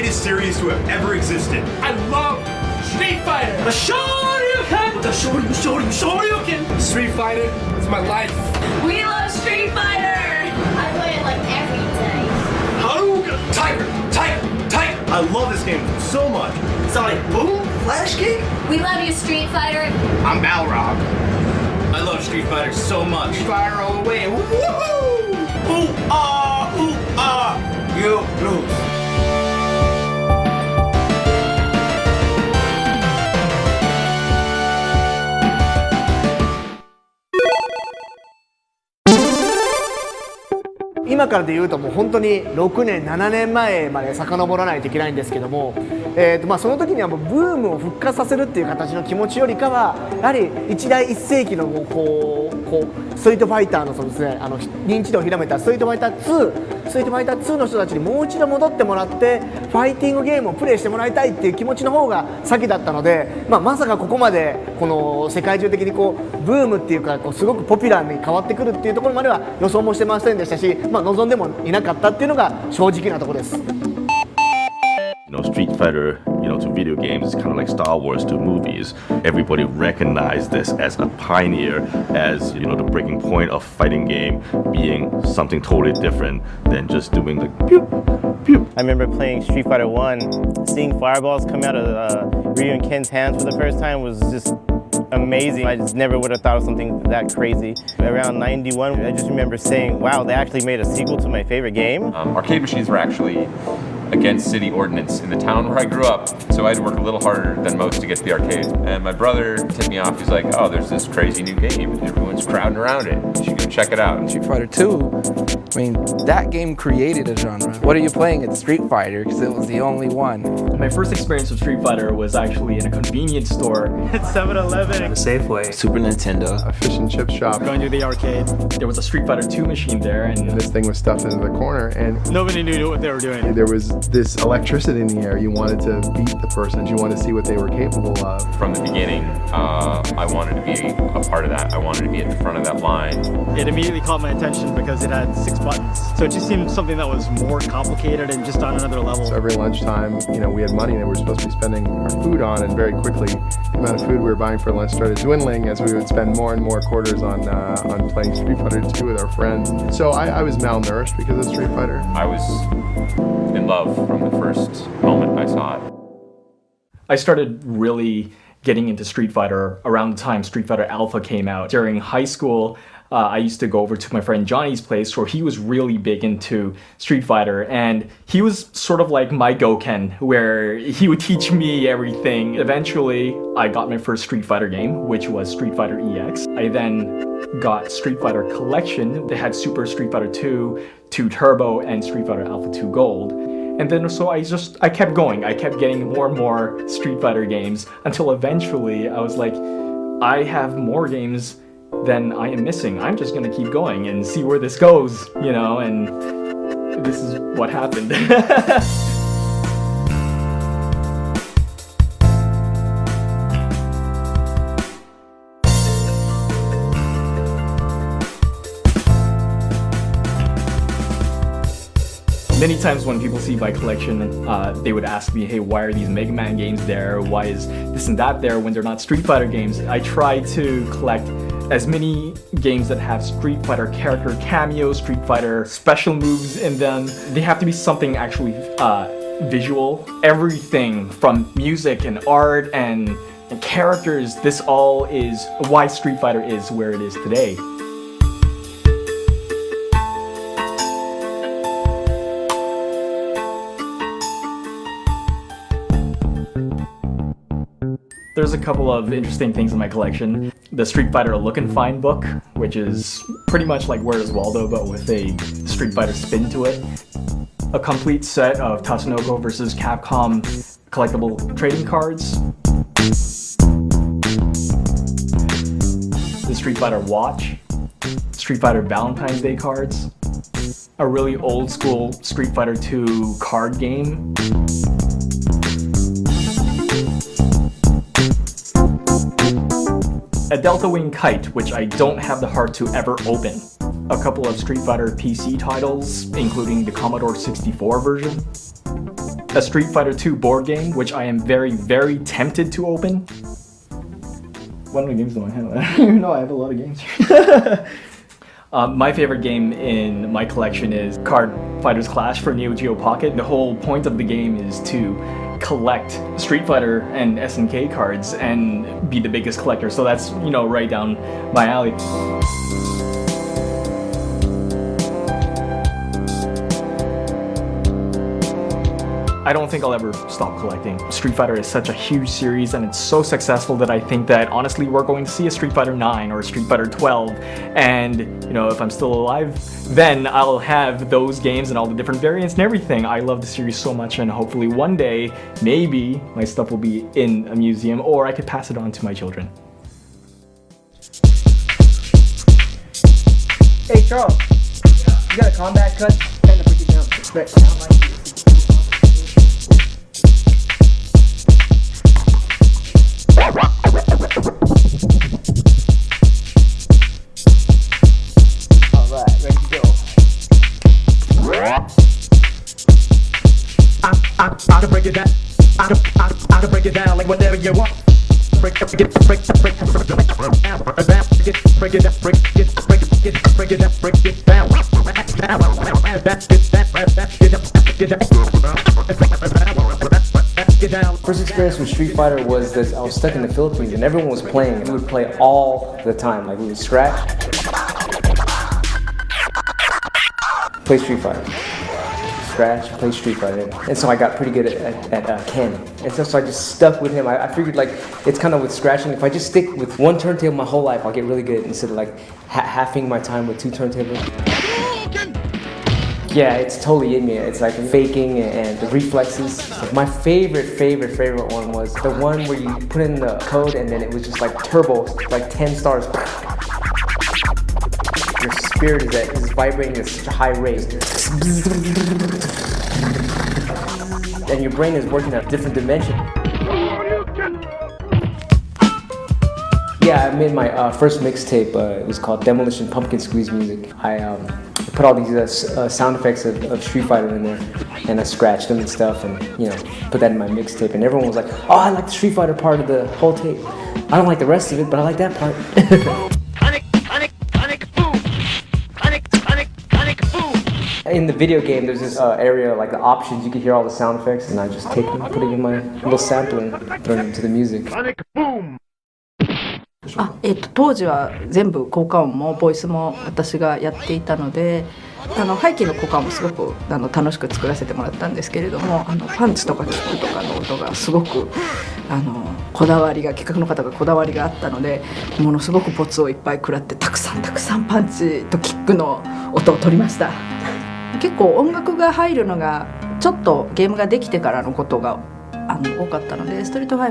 greatest series to have ever existed. I love Street Fighter. The Shoryuken. The Shoryuken. Street Fighter is my life. We love Street Fighter. I play it like every day. Hadouken! Tiger! I love this game so much. Sonic Boom! Flash Kick? We love you, Street Fighter. I'm Balrog. I love Street Fighter so much. Fire all the way. Woohoo! You lose. 今からで言うともう本当に6年7年前まで遡らないといけないんですけども、その時にはもうブームを復活させるっていう形の気持ちよりかはやはり一代一世紀のこうストリートファイターのそうですね、認知度を広めたストリートファイター2の人たちにもう一度戻ってもらってファイティングゲームをプレイしてもらいたいっていう気持ちの方が先だったので、まさかここまでこの世界中的にブームっていうかすごくポピュラーに変わってくるっていうところまでは予想もしてませんでしたし、望んでもいなかったっていうのが正直なところです。Street Fighter, to video games is kind of like Star Wars to movies. Everybody recognized this as a pioneer, as the breaking point of fighting game being something totally different than just doing the pew, pew. I remember playing Street Fighter 1, seeing fireballs come out of Ryu and Ken's hands for the first time was just amazing. I just never would have thought of something that crazy. Around 91, I just remember saying, wow, they actually made a sequel to my favorite game. Arcade machines were actually against city ordinance in the town where I grew up, so I had to work a little harder than most to get to the arcades. And my brother tipped me off. He's like, oh, there's this crazy new game. Everyone's crowding around it. You should go check it out. Street Fighter 2, I mean, that game created a genre. What are you playing? It's Street Fighter, because it was the only one. My first experience with Street Fighter was actually in a convenience store. It's 7-Eleven. A Safeway. Super Nintendo. A fish and chip shop. Going to the arcade. There was a Street Fighter 2 machine there, and this thing was stuffed into the corner, and nobody knew what they were doing. There was this electricity in the air. You wanted to beat the person. You wanted to see what they were capable of. From the beginning, I wanted to be a part of that. I wanted to be at the front of that line. It immediately caught my attention because it had 6 buttons. So it just seemed something that was more complicated and just on another level. So every lunchtime, we had money that we were supposed to be spending our food on, and very quickly, the amount of food we were buying for lunch started dwindling as we would spend more and more quarters on playing Street Fighter 2 with our friends. So I was malnourished because of Street Fighter. I was in love from the first moment I saw it. I started really getting into Street Fighter around the time Street Fighter Alpha came out. During high school, I used to go over to my friend Johnny's place where he was really big into Street Fighter, and he was sort of like my Goken, where he would teach me everything. Eventually, I got my first Street Fighter game, which was Street Fighter EX. I then got Street Fighter Collection. They had Super Street Fighter 2, 2 Turbo, and Street Fighter Alpha 2 Gold. And then so I kept going. I kept getting more and more Street Fighter games until eventually I was like, I have more games than I am missing. I'm just gonna keep going and see where this goes, and this is what happened. Many times when people see my collection, they would ask me, hey, why are these Mega Man games there? Why is this and that there when they're not Street Fighter games? I try to collect as many games that have Street Fighter character cameos, Street Fighter special moves in them. They have to be something actually visual. Everything from music and art and characters, this all is why Street Fighter is where it is today. There's a couple of interesting things in my collection. The Street Fighter Look and Find book, which is pretty much like Where is Waldo, but with a Street Fighter spin to it. A complete set of Tatsunoko vs. Capcom collectible trading cards. The Street Fighter watch. Street Fighter Valentine's Day cards. A really old school Street Fighter 2 card game. A Delta Wing kite, which I don't have the heart to ever open. A couple of Street Fighter PC titles, including the Commodore 64 version. a Street Fighter 2 board game, which I am very, very tempted to open. What other games do I have? I don't even know, I have a lot of games. My favorite game in my collection is Card Fighters Clash for Neo Geo Pocket. The whole point of the game is to collect Street Fighter and SNK cards and be the biggest collector. So that's, you know, right down my alley. I don't think I'll ever stop collecting. Street Fighter is such a huge series and it's so successful that I think that honestly we're going to see a Street Fighter 9 or a Street Fighter 12, and you know, if I'm still alive, then I'll have those games and all the different variants and everything. I love the series so much, and hopefully one day, maybe my stuff will be in a museum or I could pass it on to my children. Hey Charles, you got a combat cut? Kind of break it down. Right, sound like this. Alright, ready to go. I can break it down. I can break it down like whatever you want. Break it down. First experience with Street Fighter was that I was stuck in the Philippines and everyone was playing, and we would play all the time. Like we would scratch, play Street Fighter, scratch, play Street Fighter. And so I got pretty good at Ken. And so I just stuck with him. I figured like it's kind of with scratching, if I just stick with one turntable my whole life, I'll get really good instead of like halving my time with two turntables. Yeah, it's totally in me. It's like faking and the reflexes. My favorite one was the one where you put in the code and then it was just like turbo, like 10 stars. Your spirit is vibrating at such a high rate. And your brain is working at a different dimension. Yeah, I made my first mixtape. It was called Demolition Pumpkin Squeeze Music. I put all these sound effects of Street Fighter in there, and I scratched them and stuff, and you know, put that in my mixtape. And everyone was like, "Oh, I like the Street Fighter part of the whole tape. I don't like the rest of it, but I like that part." In the video game, there's this area, like the options, you can hear all the sound effects, and I just take them, put it in my little sampler, and throw it into the music. 当時は全部効果音もボイスも私がやっていたので、背景の効果音もすごく楽しく作らせてもらったんですけれども、パンチとかキックとかの音がすごくこだわりが、企画の方がこだわりがあったので、ものすごくポツをいっぱい食らって、たくさんパンチとキックの音を取りました。結構音楽が入るのがちょっとゲームができてからのことが多かったので、ストリートファ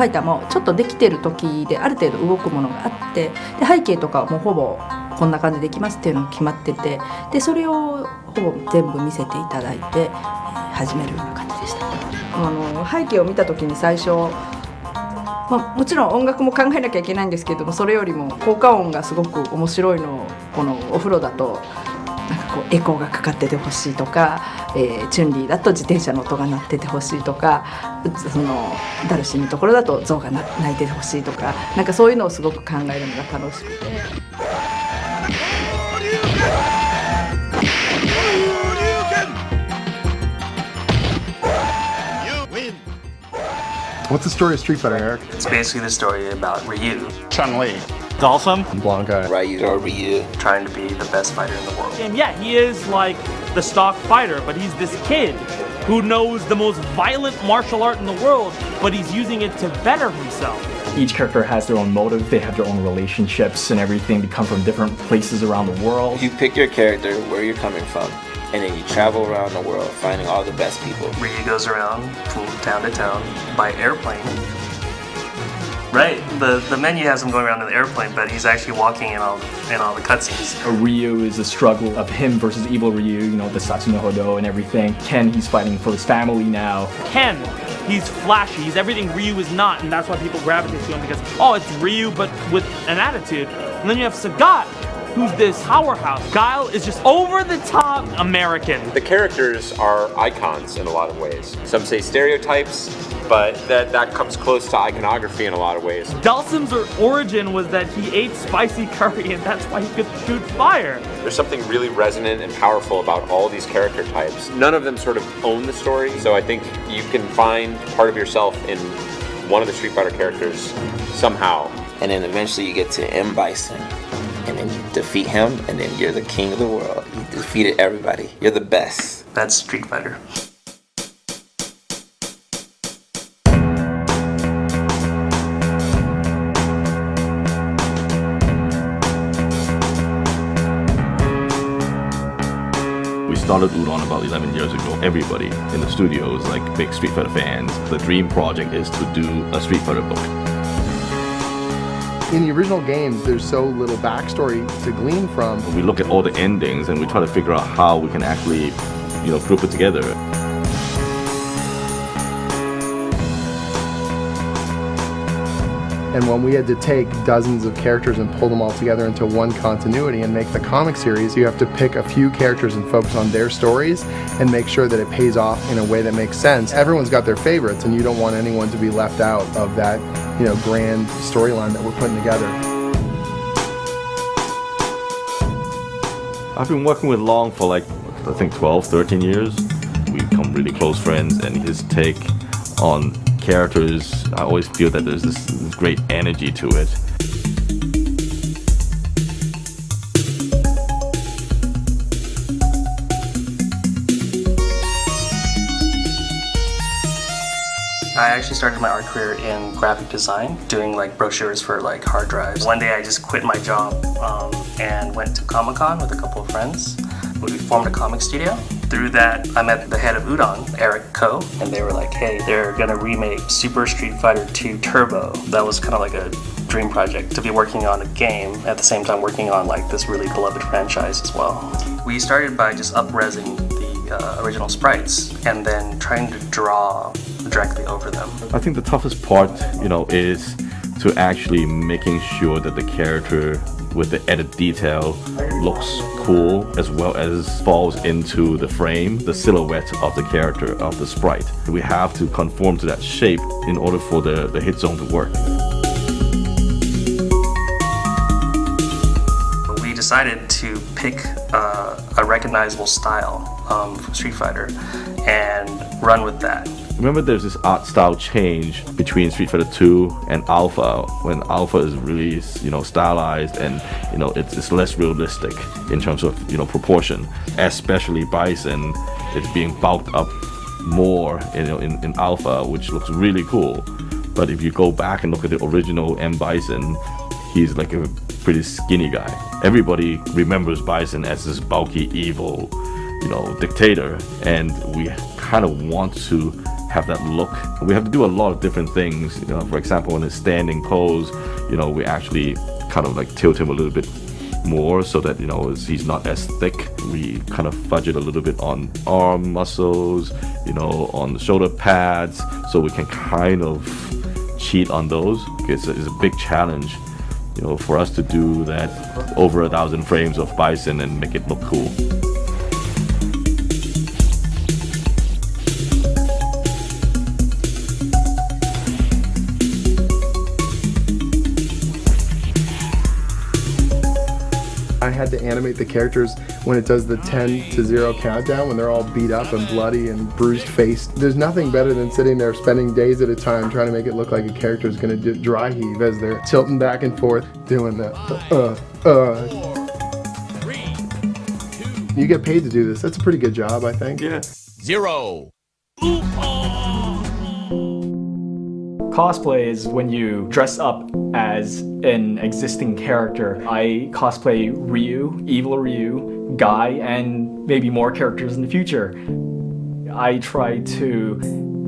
イターもちょっとできてる時である程度動くものがあって、で背景とかもほぼこんな感じできますっていうのが決まってて、でそれをほぼ全部見せていただいて始めるような感じでした。背景を見た時に最初、もちろん音楽も考えなきゃいけないんですけれども、それよりも効果音がすごく面白いのをこのお風呂だとなんかこうエコーがかかっててほしいとか、チュンリーだと自転車の音が鳴っててほしいとか、そのダルシムのところだと象が鳴いててほしいとか、なんかそういうのをすごく考えるのが楽しくて。What's the story of Street Fighter, Eric? It's basically the story about Ryu, Chun-Li, Dolphin, Blanca, Ryu, trying to be the best fighter in the world. And yeah, he is like the stock fighter, but he's this kid who knows the most violent martial art in the world, but he's using it to better himself. Each character has their own motive, they have their own relationships and everything. They come from different places around the world. You pick your character, where you're coming from, and then you travel around the world finding all the best people. Ryu goes around from town to town by airplane. Right, the menu has him going around in the airplane, but he's actually walking in all the cutscenes. Ryu is a struggle of him versus evil Ryu, you know, the Satsuno Hodo and everything. Ken, he's fighting for his family now. Ken, he's flashy, he's everything Ryu is not, and that's why people gravitate to him, because, oh, it's Ryu but with an attitude. And then you have Sagat, who's this powerhouse. Guile is just over the top American. The characters are icons in a lot of ways. Some say stereotypes, but that comes close to iconography in a lot of ways. Dhalsim's origin was that he ate spicy curry and that's why he could shoot fire. There's something really resonant and powerful about all these character types. None of them sort of own the story, so I think you can find part of yourself in one of the Street Fighter characters somehow. And then eventually you get to M. Bison, and then you defeat him, and then you're the king of the world. You defeated everybody. You're the best. That's Street Fighter. We started Udon about 11 years ago. Everybody in the studio is like big Street Fighter fans. The dream project is to do a Street Fighter book. In the original games, there's so little backstory to glean from. We look at all the endings and we try to figure out how we can actually, group it together. And when we had to take dozens of characters and pull them all together into one continuity and make the comic series, you have to pick a few characters and focus on their stories and make sure that it pays off in a way that makes sense. Everyone's got their favorites, and you don't want anyone to be left out of that, grand storyline that we're putting together. I've been working with Long for 12, 13 years. We've become really close friends, and his take on characters, I always feel that there's this great energy to it. I actually started my art career in graphic design, doing brochures for hard drives. One day I just quit my job and went to Comic-Con with a couple of friends. We formed a comic studio. Through that, I met the head of Udon, Eric Ko, and they were like, hey, they're gonna remake Super Street Fighter 2 Turbo. That was kind of like a dream project, to be working on a game at the same time working on this really beloved franchise as well. We started by just up-resing the original sprites and then trying to draw directly over them. I think the toughest part, is to actually making sure that the character with the added detail looks cool, as well as falls into the frame, the silhouette of the character, of the sprite. We have to conform to that shape in order for the hit zone to work. We decided to pick a recognizable style from Street Fighter and run with that. Remember, there's this art style change between Street Fighter 2 and Alpha, when Alpha is really, stylized and, it's less realistic in terms of, proportion. Especially Bison is being bulked up more, in Alpha, which looks really cool. But if you go back and look at the original M. Bison, he's like a pretty skinny guy. Everybody remembers Bison as this bulky, evil, dictator, and we kind of want to have that look. We have to do a lot of different things. For example, in his standing pose, we actually kind of tilt him a little bit more so that he's not as thick. We kind of fudge it a little bit on arm muscles, on the shoulder pads, so we can kind of cheat on those. It's a big challenge, for us to do that over 1,000 frames of Bison and make it look cool. I had to animate the characters when it does the 10-0 countdown, when they're all beat up and bloody and bruised faced. There's nothing better than sitting there spending days at a time trying to make it look like a character is going to dry heave as they're tilting back and forth, doing the You get paid to do this. That's a pretty good job, I think. Yeah. 0. Cosplay is when you dress up as an existing character. I cosplay Ryu, Evil Ryu, Guy, and maybe more characters in the future. I try to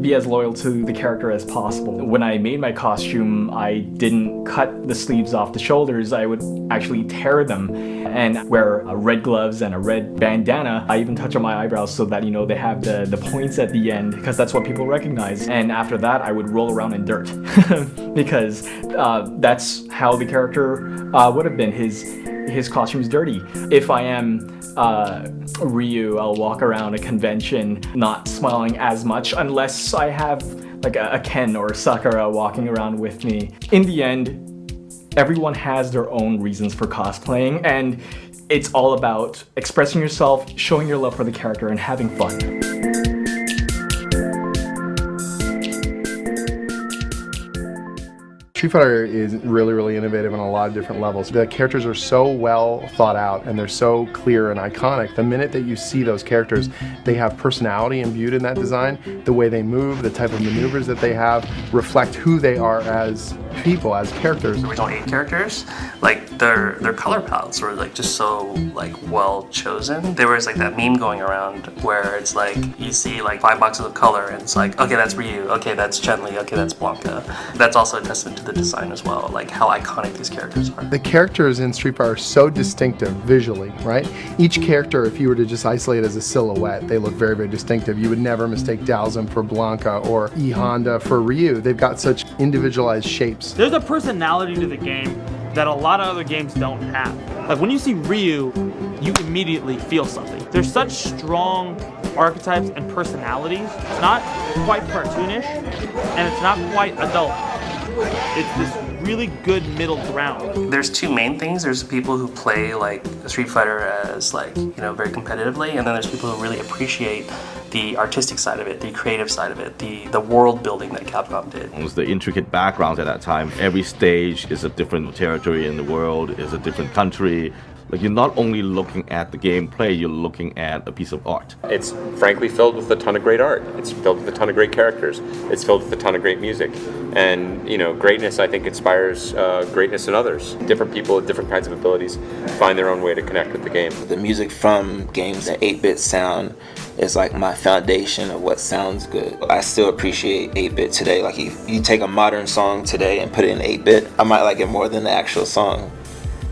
be as loyal to the character as possible. When I made my costume, I didn't cut the sleeves off the shoulders. I would actually tear them and wear red gloves and a red bandana. I even touch on my eyebrows so that, they have the points at the end, because that's what people recognize. And after that, I would roll around in dirt because that's how the character would have been. His costume's dirty. If I am Ryu, I'll walk around a convention not smiling as much unless I have like a Ken or Sakura walking around with me. In the end, everyone has their own reasons for cosplaying, and it's all about expressing yourself, showing your love for the character, and having fun. Street Fighter is really, really innovative on a lot of different levels. The characters are so well thought out and they're so clear and iconic. The minute that you see those characters, they have personality imbued in that design. The way they move, the type of maneuvers that they have reflect who they are as people, as characters. The original 8 characters, like their color palettes were like just so like well chosen. There was like that meme going around where it's like you see like 5 boxes of color and it's like, okay, that's Ryu, okay, that's Chun-Li, okay, that's Blanca. That's also a testament to the design as well, like how iconic these characters are. The characters in Street Fighter are so distinctive visually, right? Each character, if you were to just isolate as a silhouette, they look very, very distinctive. You would never mistake Dhalsim for Blanca or E Honda for Ryu. They've got such individualized shapes. There's a personality to the game that a lot of other games don't have. Like when you see Ryu, you immediately feel something. There's such strong archetypes and personalities. It's not quite cartoonish, and it's not quite adult. It's this really good middle ground. There's 2 main things. There's people who play like Street Fighter as like, very competitively, and then there's people who really appreciate the artistic side of it, the creative side of it, the world building that Capcom did. It was the intricate backgrounds at that time. Every stage is a different territory in the world, is a different country. Like you're not only looking at the gameplay, you're looking at a piece of art. It's frankly filled with a ton of great art. It's filled with a ton of great characters. It's filled with a ton of great music. And, greatness, I think, inspires greatness in others. Different people with different kinds of abilities find their own way to connect with the game. The music from games, the 8-bit sound is like my foundation of what sounds good. I still appreciate 8-bit today. Like if you take a modern song today and put it in 8-bit, I might like it more than the actual song.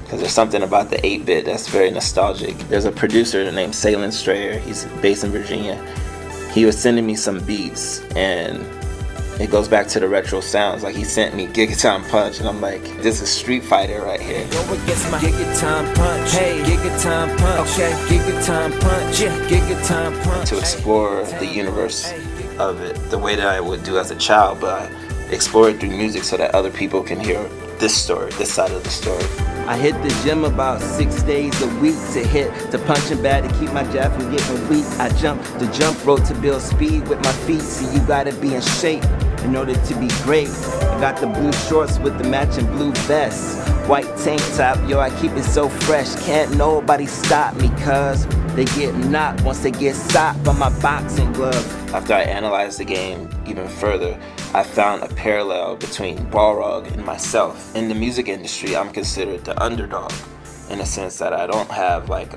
Because there's something about the 8-bit that's very nostalgic. There's a producer named Salen Strayer, he's based in Virginia. He was sending me some beats and it goes back to the retro sounds. Like he sent me Gigaton Punch and I'm like, this is Street Fighter right here. Gigaton Punch, hey, Gigaton Punch, okay, Gigaton Punch, yeah, Gigaton Punch. To explore the universe of it the way that I would do as a child, but I explore it through music so that other people can hear this story, this side of the story. I hit the gym about 6 days a week to punching bag to keep my jab from getting weak. I jump the jump rope to build speed with my feet. See, you gotta be in shape in order to be great. I got the blue shorts with the matching blue vest. White tank top, yo, I keep it so fresh. Can't nobody stop me, cuz they get knocked once they get socked by my boxing gloves. After I analyzed the game even further, I found a parallel between Balrog and myself. In the music industry, I'm considered the underdog in a sense that I don't have like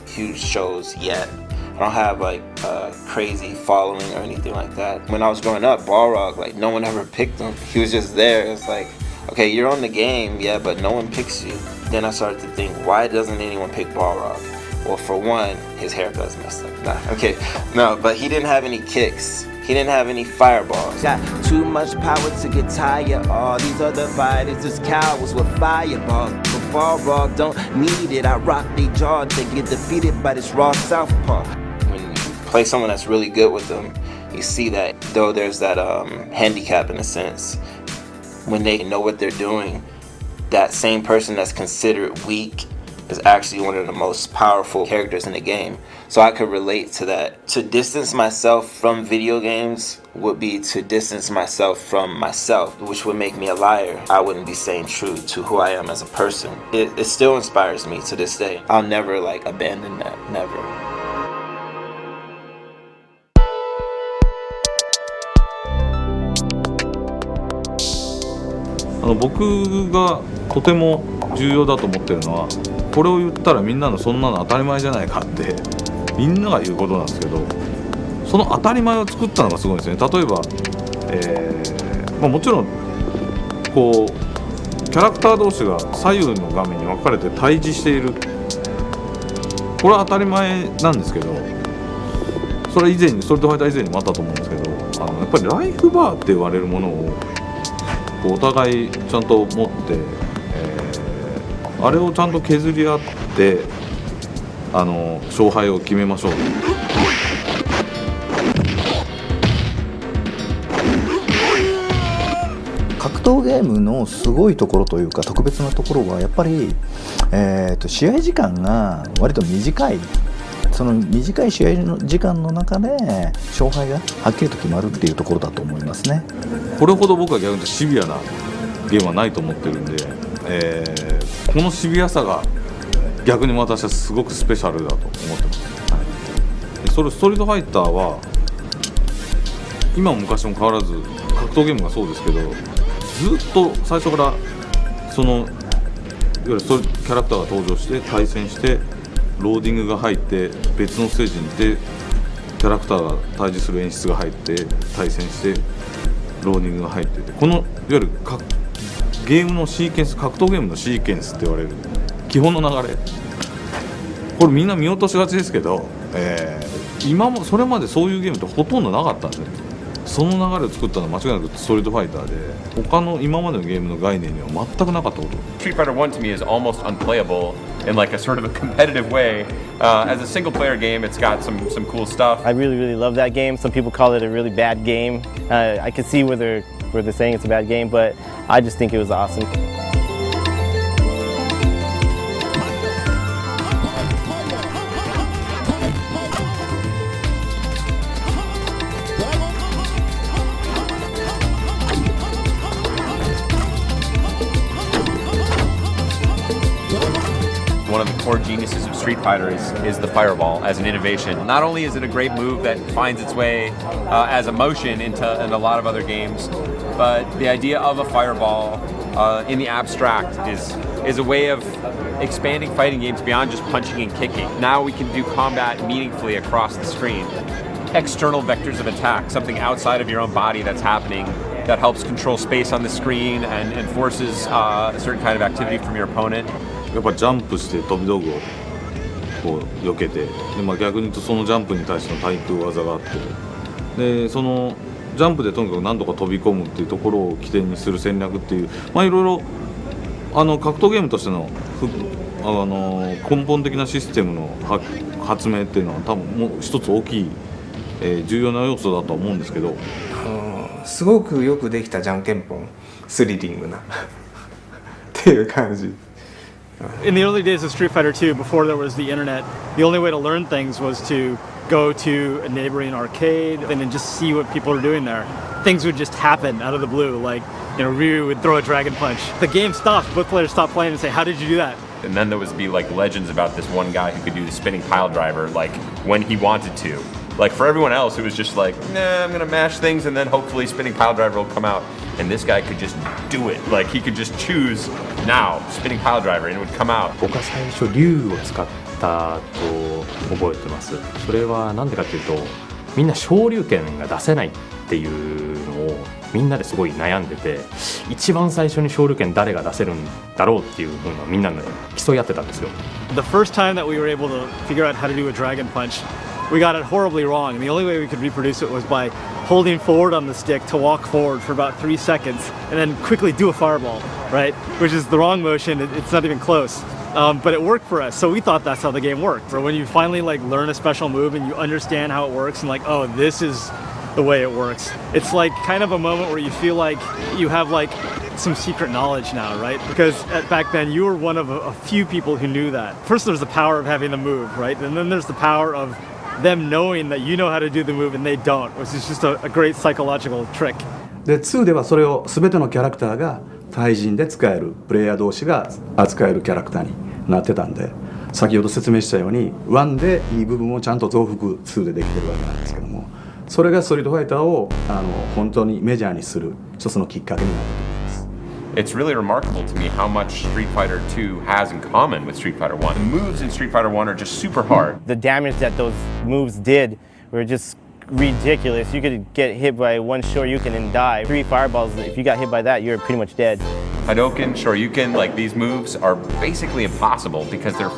huge shows yet. I don't have like a crazy following or anything like that. When I was growing up, Balrog, like no one ever picked him. He was just there. It's like, okay, you're on the game, yeah, but no one picks you. Then I started to think, why doesn't anyone pick Balrog? Well, for one, his haircut's messed up. No, but he didn't have any kicks. He didn't have any fireballs. Got too much power to get tired. All these other fighters is cowards with fireballs. But Balrog don't need it. I rock their jaw to get defeated by this raw southpaw. When you play someone that's really good with them, you see that though there's that handicap in a sense, when they know what they're doing, that same person that's considered weak is actually one of the most powerful characters in the game. So I could relate to that. To distance myself from video games would be to distance myself from myself, which would make me a liar. I wouldn't be staying true to who I am as a person. It still inspires me to this day. I'll never abandon that, never. 僕がとても重要だと思ってるのは、これを言ったらみんなのそんなの当たり前じゃないかってみんなが言うことなんですけど、その当たり前を作ったのがすごいですね。例えば、もちろんこうキャラクター同士が左右の画面に分かれて対峙している、これは当たり前なんですけど、それ以前にストリートファイター以前にもあったと思うんですけど、やっぱりライフバーって言われるものをこうお互いちゃんと持って、あれをちゃんと削り合って勝敗を決めましょう。格闘ゲームのすごいところというか特別なところはやっぱり、試合時間が割と短い。その短い試合の時間の中で勝敗がはっきりと決まるっていうところだと思いますね。これほど僕は逆にシビアなゲームはないと思ってるんで、このシビアさが逆に私はすごくスペシャルだと思ってます、はい、それストリートファイターは今も昔も変わらず格闘ゲームがそうですけど、ずっと最初からそのいわゆるキャラクターが登場して対戦してローディングが入って別のステージに行ってキャラクターが対峙する演出が入って対戦してローディングが入ってて、このいわゆるゲームのシーケンス、格闘ゲームのシーケンスって言われる基本の流れ、これみんな見落としがちですけど、今もそれまでそういうゲームってほとんどなかったんで、その流れを作ったのは間違いなくストリートファイターで、他の今までのゲームの概念には全くなかったこと。 Street Fighter 1 to me is almost unplayable in like a sort of a competitive way. As a single player game, it's got some cool stuff. I really love that game. Some people call it a really bad game. I can see where they're saying it's a bad game, but I just think it was awesome. One of the core geniuses of Street Fighter is the fireball as an innovation. Not only is it a great move that finds its way as a motion into a lot of other games, but the idea of a fireball in the abstract is a way of expanding fighting games beyond just punching and kicking. Now we can do combat meaningfully across the screen. External vectors of attack, something outside of your own body that's happening that helps control space on the screen and forces a certain kind of activity from your opponent. やっぱジャンプして飛び道具をこう避けて、で、逆に言うとそのジャンプに対しての対空技があって、でそのジャンプでとにかく何とか飛び込むっていうところを起点にする戦略っていう、いろいろ格闘ゲームとしての根本的なシステムの発明っていうのは多分もう一つ大きい、重要な要素だと思うんですけど、すごくよくできたじゃんけんぽん、スリリングなっていう感じ。In the early days of Street Fighter 2, before there was the internet, the only way to learn things was to go to a neighboring arcade and then just see what people were doing there. Things would just happen out of the blue, like, Ryu would throw a dragon punch. The game stopped, both players stopped playing and say, how did you do that? And then there would be like legends about this one guy who could do the spinning pile driver like when he wanted to. Like for everyone else, it was just like, nah, I'm gonna mash things and then hopefully spinning pile driver will come out. And this guy could just do it. Like he could just choose now, spinning pile driver, and it would come out. 僕は最初竜を使ったと覚えてます。それはなんでかっていうと、みんな昇竜拳が出せないっていうのをみんなですごい悩んでて、一番最初に昇竜拳誰が出せるんだろうっていう風なみんなで競い合ってたんですよ。The first time that we were able to figure out how to do a dragon punch, we got it horribly wrong, and the only way we could reproduce it was by holding forward on the stick to walk forward for about 3 seconds and then quickly do a fireball, right? Which is the wrong motion, it's not even close. But it worked for us, so we thought that's how the game worked. So when you finally learn a special move and you understand how it works and oh, this is the way it works, it's like kind of a moment where you feel like you have some secret knowledge now, right? Because back then you were one of a few people who knew that. First there's the power of having the move, right? And then there's the power of them knowing that you know how to do the move and they don't, which is just a great psychological trick. で2ではそれを全てのキャラクターが対人で使える、プレイヤー同士が扱えるキャラクターになってたんで、先ほど説明したように1でいい部分をちゃんと増幅2でできてるわけなんですけども、それがストリートファイターを本当にメジャーにする一つのきっかけになっています。It's really remarkable to me how much Street Fighter 2 has in common with Street Fighter 1. The moves in Street Fighter 1 are just super hard. The damage that those moves did were just ridiculous. You could get hit by one Shoryuken and die. 3 fireballs, if you got hit by that, you're pretty much dead. Hadouken, Shoryuken, like these moves are basically impossible because they're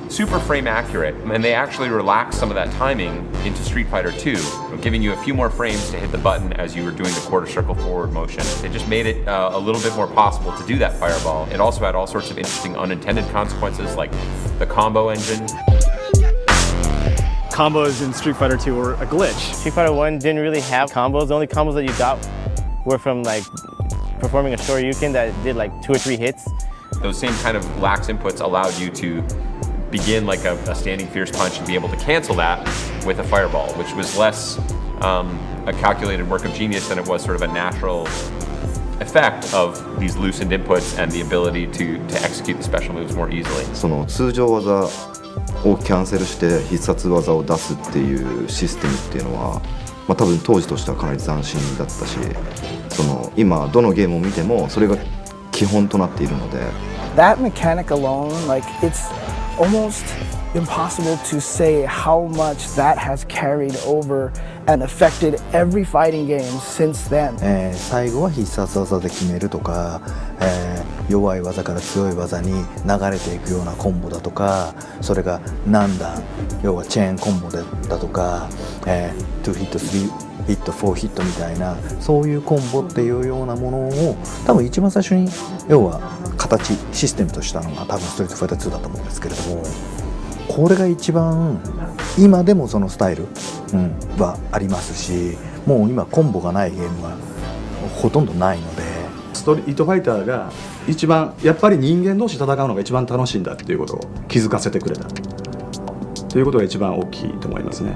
super frame accurate, and they actually relax some of that timing into Street Fighter 2, giving you a few more frames to hit the button as you were doing the quarter circle forward motion. It just made it a little bit more possible to do that fireball. It also had all sorts of interesting unintended consequences like the combo engine. Combos in Street Fighter 2 were a glitch. Street Fighter 1 didn't really have combos. The only combos that you got were from like performing a Shoryuken that did like 2 or 3 hits. Those same kind of lax inputs allowed you to begin like a standing fierce punch and be able to cancel that with a fireball, which was less a calculated work of genius than it was sort of a natural effect of these loosened inputs and the ability to execute the special moves more easily. その通常技をキャンセルして必殺技を出すっていうシステムっていうのは、まあ、多分当時としてはかなり斬新だったし、その今どのゲームを見てもそれが基本となっているので。That mechanic alone, like it's almost impossible to say how much that has carried over and affected every fighting game since then. 最後は必殺技で決めるとか、弱い技から強い技に流れていくようなコンボだとか、それが何段、要はチェーンコンボだとか、2ヒット3ヒット4ヒットみたいなそういうコンボっていうようなものを多分一番最初に要は形システムとしたのが多分ストリートファイター2だと思うんですけれども、これが一番今でもそのスタイル、はありますし、もう今コンボがないゲームはほとんどないので。ストリートファイターが一番やっぱり人間同士戦うのが一番楽しいんだっていうことを気づかせてくれたということが一番大きいと思いますね。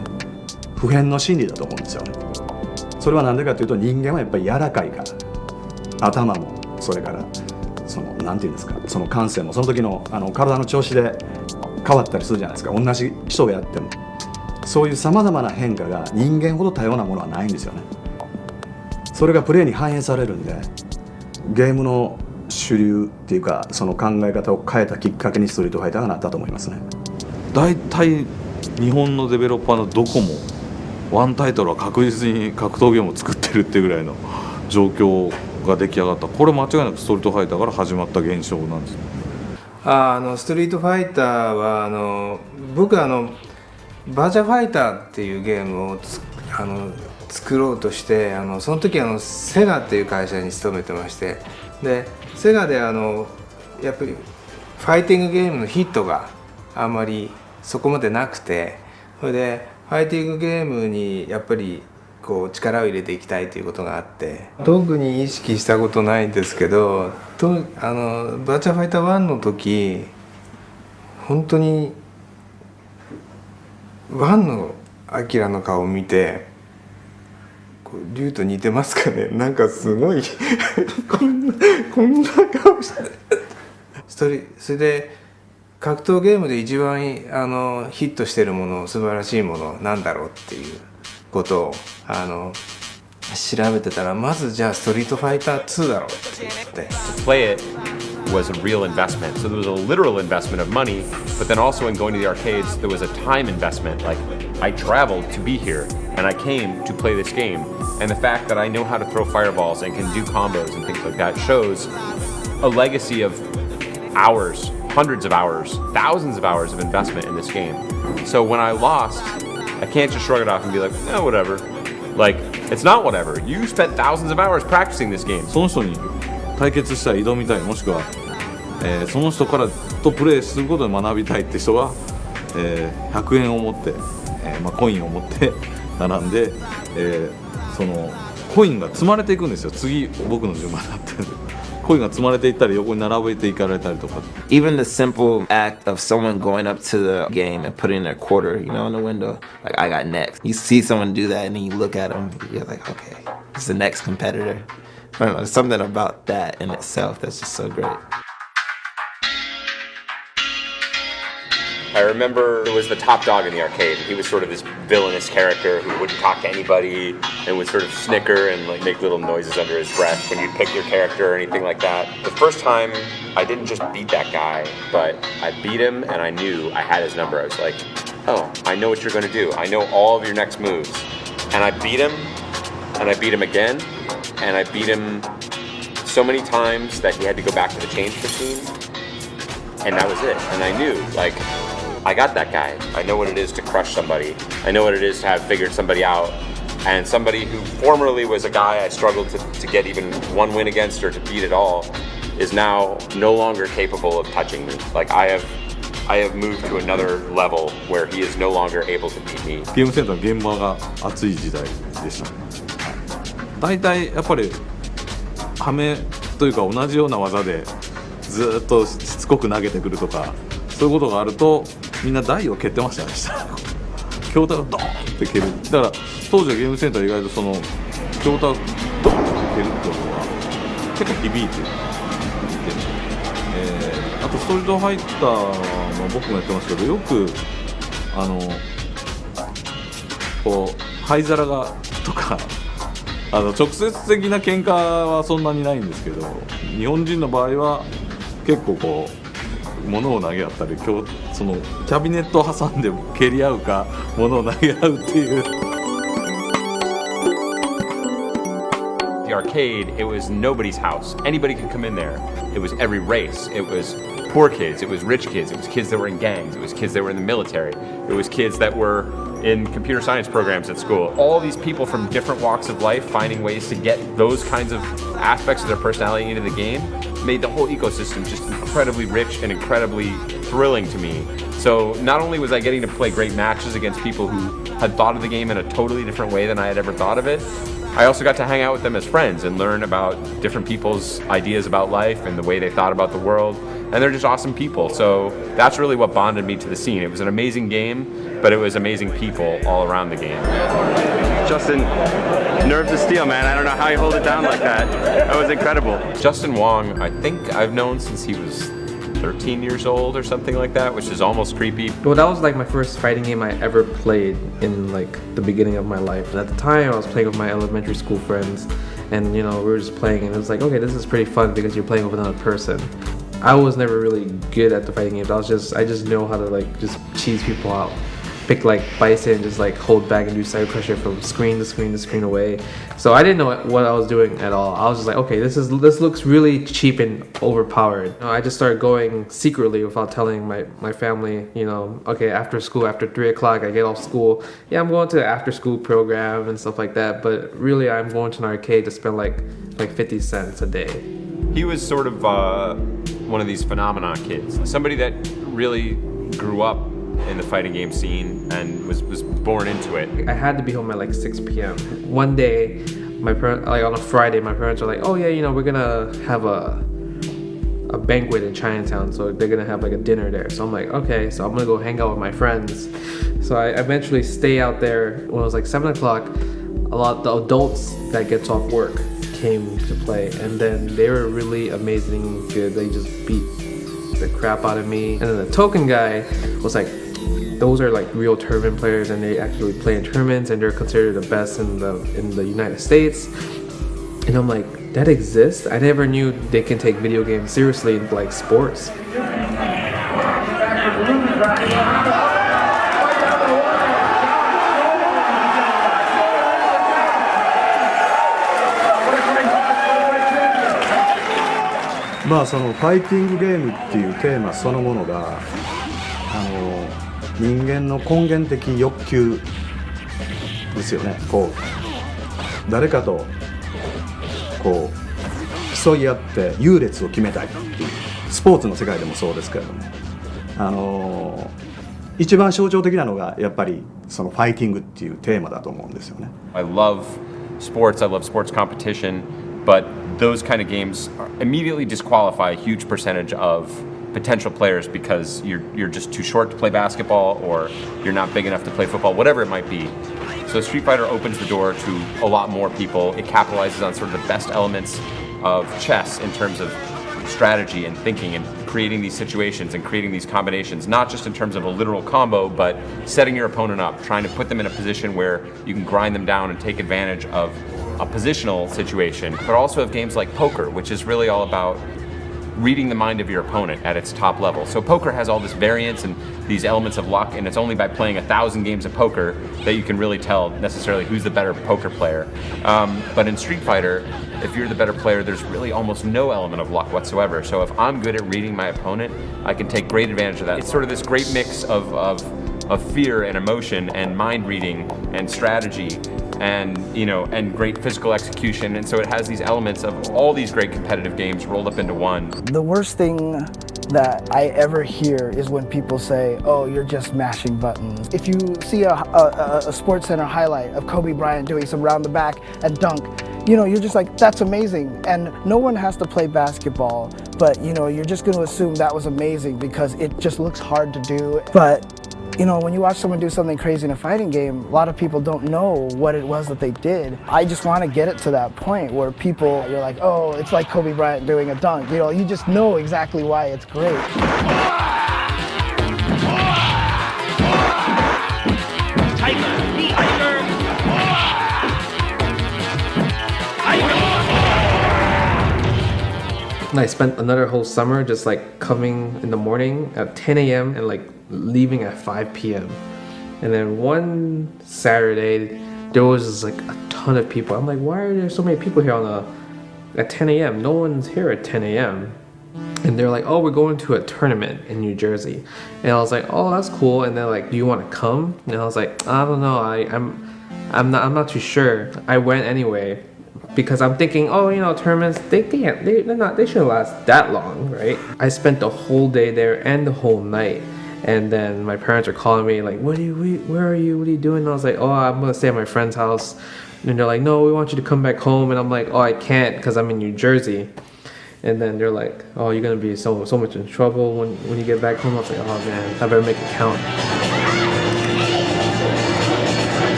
普遍の真理だと思うんですよね。それは何でかというと、人間はやっぱり柔らかいから、頭もそれからそのなんていうんですか、その感性もその時の体の調子で変わったりするじゃないですか。同じ人がやってもそういうさまざまな変化が人間ほど多様なものはないんですよね。それがプレーに反映されるんで、ゲームの主流っていうかその考え方を変えたきっかけにストリートファイターがなったと思いますね。だいたい日本のデベロッパーのどこもワンタイトルは確実に格闘ゲームを作ってるっていうぐらいの状況が出来上がった。これ間違いなくストリートファイターから始まった現象なんです。ストリートファイターは僕バーチャファイターっていうゲームを作ろうとしてその時セガっていう会社に勤めてまして、でセガでやっぱりファイティングゲームのヒットがあんまりそこまでなくて、それでファイティングゲームにやっぱりこう力を入れていきたいということがあって、特に意識したことないんですけど、バーチャファイター1の時本当に1のアキラの顔を見て、リュウと似てますかね、なんかすごいこんな顔してそれで格闘ゲームで一番ヒットしてるもの、素晴らしいものなんだろうっていうことを調べてたら、まずじゃあストリートファイター2だろうって言って。Play it was a real investment. So there was a literal investment of money, but then also in going to the arcades, there was a time investment. Like, I traveled to be here, and I came to play this game. And the fact that I know how to throw fireballs and can do combos and things like that shows a legacy of hours, hundreds of hours, thousands of hours of investment in this game. So when I lost, I can't just shrug it off and be like, eh, whatever. Like, it's not whatever. You spent thousands of hours practicing this game. その人に対決したら挑みたい、もしくはその人からとプレーすることで学びたいって人は、100円を持って、コインを持って並んで、そのコインが積まれていくんですよ。次僕の順番になってるんで、コインが積まれていったり横に並べていかれたりとか。 Even the simple act of someone going up to the game and putting their quarter, you know, in the window, like I got next. You see someone do that and then you look at them, you're like, okay, it's the next competitor. I don't know, there's something about that in itself that's just so great. I remember there was the top dog in the arcade. He was sort of this villainous character who wouldn't talk to anybody and would sort of snicker and like make little noises under his breath when you'd pick your character or anything like that. The first time, I didn't just beat that guy, but I beat him and I knew I had his number. I was like, oh, I know what you're going to do. I know all of your next moves. And I beat him, and I beat him again, and I beat him so many times that he had to go back to the change machine, and that was it. And I knew, like, I got that guy. I know what it is to crush somebody. I know what it is to have figured somebody out. And somebody who formerly was a guy I struggled to get even one win against or to beat at all is now no longer capable of touching me. Like, I have moved to another level where he is no longer able to beat me. ゲームセンターの現場が熱い時代でしたね。大体やっぱりハメというか同じような技でずっとしつこく投げてくるとかそういうことがあるとみんな台を蹴ってましたね。筐体をドーンって蹴る。だから当時のゲームセンター意外とその筐体をドーンって蹴るってことが結構響いていて、あとストリートファイターも僕もやってますけどよくこう灰皿がとか直接的な喧嘩はそんなにないんですけど日本人の場合は結構こう物を投げ合ったりそのキャビネットを挟んで蹴り合うか物を投げ合うっていう。The arcade, it was nobody's house. Anybody could come in there. It was every race. It was poor kids. It was rich kids. It was kids that were in gangs. It was kids that were in the military. It was kids that were in computer science programs at school. All these people from different walks of life finding ways to get those kinds of aspects of their personality into the game made the whole ecosystem just incredibly rich and incredibly thrilling to me. So not only was I getting to play great matches against people who had thought of the game in a totally different way than I had ever thought of it, I also got to hang out with them as friends and learn about different people's ideas about life and the way they thought about the world. And they're just awesome people. So that's really what bonded me to the scene. It was an amazing game, but it was amazing people all around the game. Justin, nerves of steel, man. I don't know how you hold it down like that. That was incredible. Justin Wong, I think I've known since he was 13 years old or something like that, which is almost creepy. Well, that was like my first fighting game I ever played in like the beginning of my life. And at the time, I was playing with my elementary school friends, and you know we were just playing, and it was like, okay, this is pretty fun because you're playing with another person. I was never really good at the fighting games. I just know how to like just cheese people out. Pick like Bison and just like hold back and do side pressure from screen to screen to screen away. So I didn't know what I was doing at all. I was just like, okay, this looks really cheap and overpowered. You know, I just started going secretly without telling my family, you know, okay, after school, after 3 o'clock, I get off school. Yeah, I'm going to the after school program and stuff like that. But really, I'm going to an arcade to spend like 50 cents a day. He was sort of one of these phenomenon kids. Somebody that really grew up in the fighting game scene and was born into it. I had to be home at like 6 p.m. One day, my parents, like on a Friday, my parents are like, oh yeah, you know, we're gonna have a banquet in Chinatown, so they're gonna have like a dinner there. So I'm like, okay, so I'm gonna go hang out with my friends. So I eventually stay out there. When it was like 7 o'clock, a lot of the adults that gets off work came to play, and then they were really amazing good. They just beat the crap out of me. And then the token guy was like, those are like real tournament players, and they actually play in tournaments, and they're considered the best in the United States. And I'm like, that exists? I never knew they can take video games seriously in like sports.まあそのファイティングゲームっていうテーマそのものが人間の根源的欲求ですよね。こう誰かとこう競い合って優劣を決めたいっていうスポーツの世界でもそうですけれども、一番象徴的なのがやっぱりそのファイティングっていうテーマだと思うんですよね。I love sports. I love sports competition, but those kind of games immediately disqualify a huge percentage of potential players because you're just too short to play basketball or you're not big enough to play football, whatever it might be. So Street Fighter opens the door to a lot more people. It capitalizes on sort of the best elements of chess in terms of strategy and thinking and creating these situations and creating these combinations, not just in terms of a literal combo, but setting your opponent up, trying to put them in a position where you can grind them down and take advantage of a positional situation, but also have games like poker, which is really all about reading the mind of your opponent at its top level. So poker has all this variance and these elements of luck, and it's only by playing 1,000 games of poker that you can really tell necessarily who's the better poker player. But in Street Fighter, if you're the better player, there's really almost no element of luck whatsoever. So if I'm good at reading my opponent, I can take great advantage of that. It's sort of this great mix of fear and emotion and mind reading and strategy and and great physical execution, and so it has these elements of all these great competitive games rolled up into one. The worst thing that I ever hear is when people say, oh, you're just mashing buttons. If you see a Sports Center highlight of Kobe Bryant doing some round the back and dunk, you're just like, that's amazing. And no one has to play basketball, but you're just going to assume that was amazing because it just looks hard to do. But when you watch someone do something crazy in a fighting game, a lot of people don't know what it was that they did. I just want to get it to that point where you're like, oh, it's like Kobe Bryant doing a dunk. You just know exactly why it's great. And I spent another whole summer just like coming in the morning at 10 a.m. and like leaving at 5 p.m. And then one Saturday, there was just like a ton of people. I'm like, why are there so many people here at 10 a.m.? No one's here at 10 a.m. And they're like, oh, we're going to a tournament in New Jersey. And I was like, oh, that's cool. And they're like, do you want to come? And I was like, I don't know. I'm not too sure. I went anyway. Because I'm thinking, tournaments, they shouldn't last that long, right? I spent the whole day there and the whole night. And then my parents are calling me like, where are you? What are you doing? And I was like, oh, I'm gonna stay at my friend's house. And they're like, no, we want you to come back home. And I'm like, oh, I can't because I'm in New Jersey. And then they're like, oh, you're gonna be so much in trouble when you get back home. I was like, oh man, I better make it count.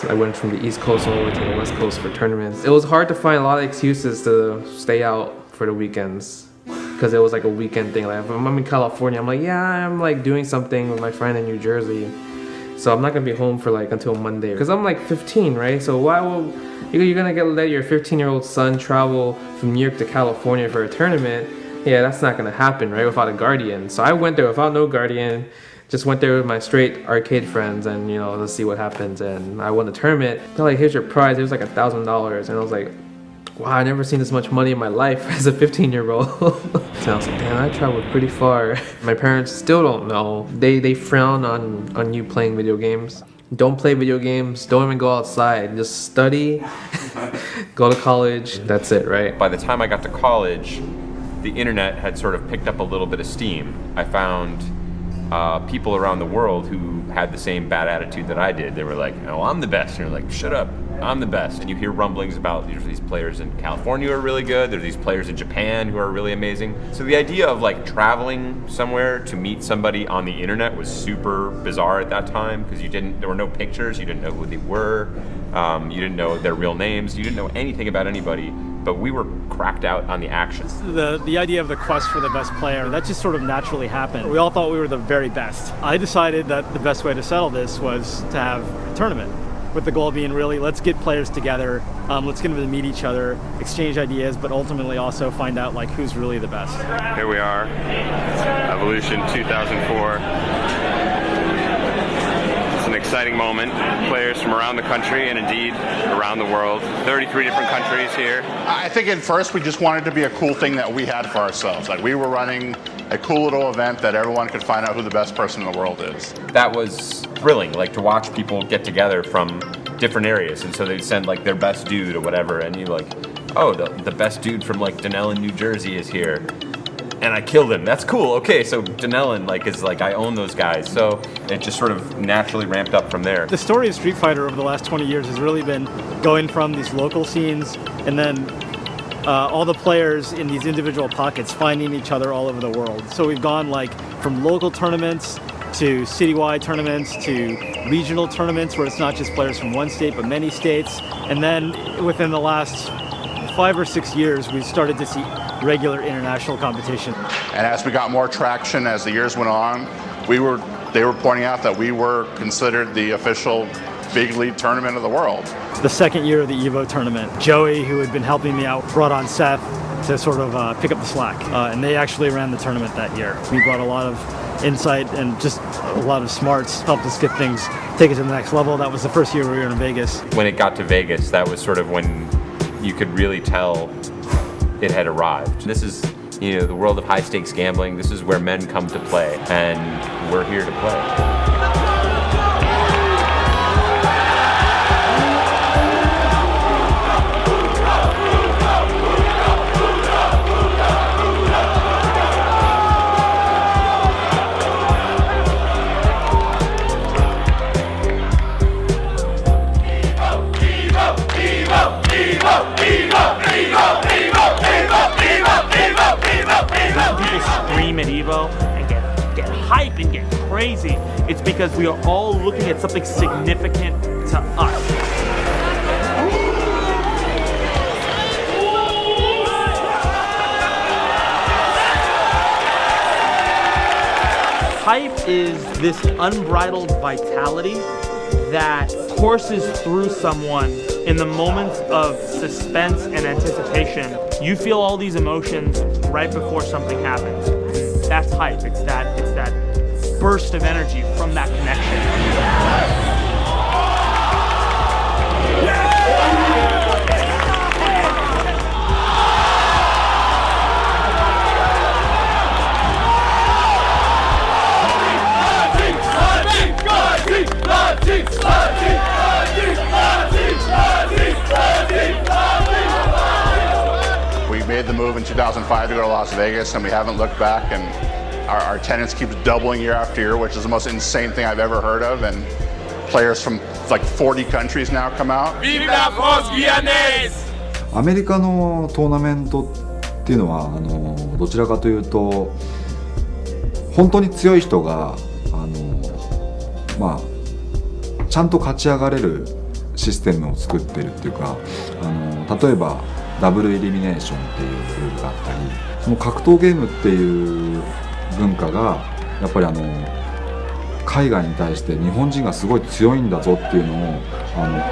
I went from the East Coast all the way to the West Coast for tournaments. It was hard to find a lot of excuses to stay out for the weekends because it was like a weekend thing. Like if I'm in California, I'm like, yeah, I'm like doing something with my friend in New Jersey, so I'm not gonna be home for like until Monday because I'm like 15, right? So why will you're gonna let your 15-year-old son travel from New York to California for a tournament? Yeah, that's not gonna happen, right? Without a guardian. So I went there without no guardian. Just went there with my straight arcade friends and let's see what happens, and I won the tournament. They're like, here's your prize. It was like $1,000, and I was like, wow, I never seen this much money in my life as a 15-year-old. So I was like, damn, I traveled pretty far. My parents still don't know. They frown on you playing video games. Don't play video games, don't even go outside, just study, go to college, that's it, right? By the time I got to college, the internet had sort of picked up a little bit of steam. I found people around the world who had the same bad attitude that I did. They were like, oh, I'm the best. And you're like, shut up, I'm the best. And you hear rumblings about these players in California who are really good. There's these players in Japan who are really amazing. So the idea of like traveling somewhere to meet somebody on the internet was super bizarre at that time because there were no pictures, you didn't know who they were, you didn't know their real names, you didn't know anything about anybody. But we were cracked out on the action. The idea of the quest for the best player, that just sort of naturally happened. We all thought we were the very best. I decided that the best way to settle this was to have a tournament, with the goal being really, let's get players together, let's get them to meet each other, exchange ideas, but ultimately also find out like who's really the best. Here we are, Evolution 2004. It's an exciting moment. Players from around the country and indeed around the world. 33 different countries here. I think at first we just wanted to be a cool thing that we had for ourselves. Like we were running a cool little event that everyone could find out who the best person in the world is. That was thrilling, like to watch people get together from different areas, and so they'd send like their best dude or whatever, and you're like, oh, the best dude from like Dunellen, New Jersey is here. And I killed him. That's cool. Okay, so Dunellen is like I own those guys. So it just sort of naturally ramped up from there. The story of Street Fighter over the last 20 years has really been going from these local scenes and then all the players in these individual pockets finding each other all over the world. So we've gone like from local tournaments to citywide tournaments, to regional tournaments where it's not just players from one state but many states. And then within the last 5 or 6 years, we started to see regular international competition. And as we got more traction as the years went on, they were pointing out that we were considered the official big league tournament of the world. The second year of the EVO tournament, Joey, who had been helping me out, brought on Seth to sort of pick up the slack. And they actually ran the tournament that year. We brought a lot of insight and just a lot of smarts, helped us get things, take it to the next level. That was the first year we were in Vegas. When it got to Vegas, that was sort of when you could really tell it had arrived. This is, you know, the world of high stakes gambling. This is where men come to play, and we're here to play. Scream at EVO and get hype and get crazy. It's because we are all looking at something significant to us. Hype is this unbridled vitality that courses through someone in the moments of suspense and anticipation. You feel all these emotions right before something happens. That's hype. It's that burst of energy from that connection. We made the move in 2005 to go to Las Vegas, and we haven't looked back, and our attendance keeps doubling year after year, which is the most insane thing I've ever heard of, and players from like 40 countries now come out. Vive la France Guyanaise! アメリカのトーナメントっていうのはどちらかというと本当に強い人がまあちゃんと勝ち上がれるシステムを作ってるっていうか例えばダブルエリミネーションっていうルールがあったりその格闘ゲームっていう文化がやっぱり海外に対して日本人がすごい強いんだぞっていうのを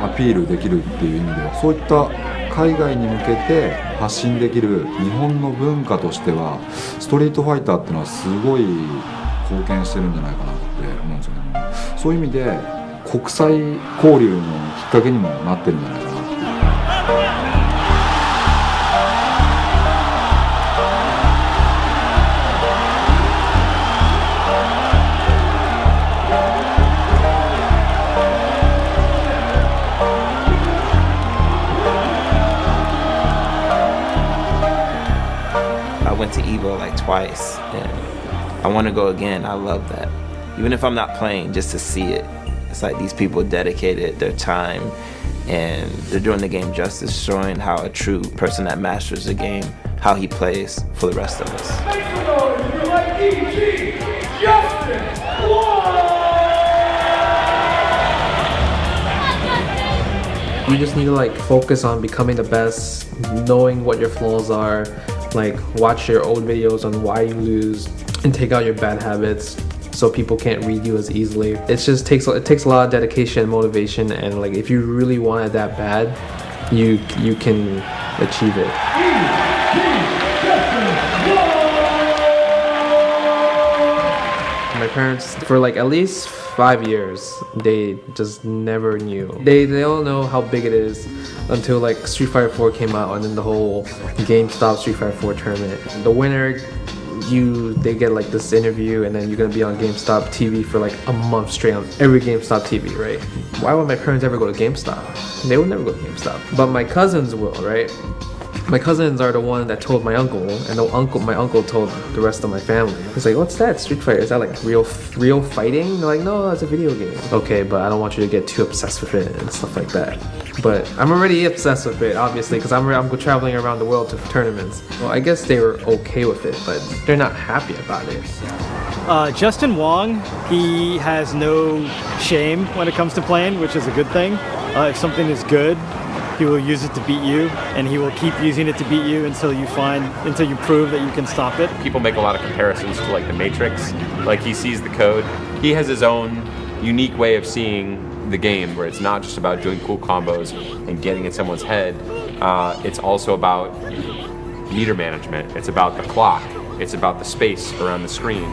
アピールできるっていう意味ではそういった海外に向けて発信できる日本の文化としてはストリートファイターっていうのはすごい貢献してるんじゃないかなって思うんですよね。そういう意味で国際交流のきっかけにもなってるんじゃないかなって。I went to EVO like twice, and I want to go again. I love that. Even if I'm not playing, just to see it. It's like these people dedicated their time, and they're doing the game justice, showing how a true person that masters the game, how he plays for the rest of us. You just need to like focus on becoming the best, knowing what your flaws are, like watch your old videos on why you lose and take out your bad habits so people can't read you as easily. It takes a lot of dedication and motivation, and like if you really want it that bad, you can achieve it. My parents, for like at least 5 years, they just never knew. They don't know how big it is until like Street Fighter 4 came out, and then the whole GameStop Street Fighter 4 tournament. The winner, they get like this interview, and then you're gonna be on GameStop TV for like a month straight on every GameStop TV, right? Why would my parents ever go to GameStop? They would never go to GameStop. But my cousins will, right? my cousins are the one that told my uncle, and my uncle told the rest of my family. He's like, what's that? Street Fighter? Is that like real fighting? They're like, no, it's a video game. Okay, but I don't want you to get too obsessed with it and stuff like that. But I'm already obsessed with it, obviously, because I'm traveling around the world to tournaments. Well, I guess they were okay with it, but they're not happy about it. Justin Wong, he has no shame when it comes to playing, which is a good thing. If something is good, he will use it to beat you, and he will keep using it to beat you until you prove that you can stop it. People make a lot of comparisons to like the Matrix. Like he sees the code. He has his own unique way of seeing the game where it's not just about doing cool combos and getting in someone's head. It's also about meter management. It's about the clock. It's about the space around the screen.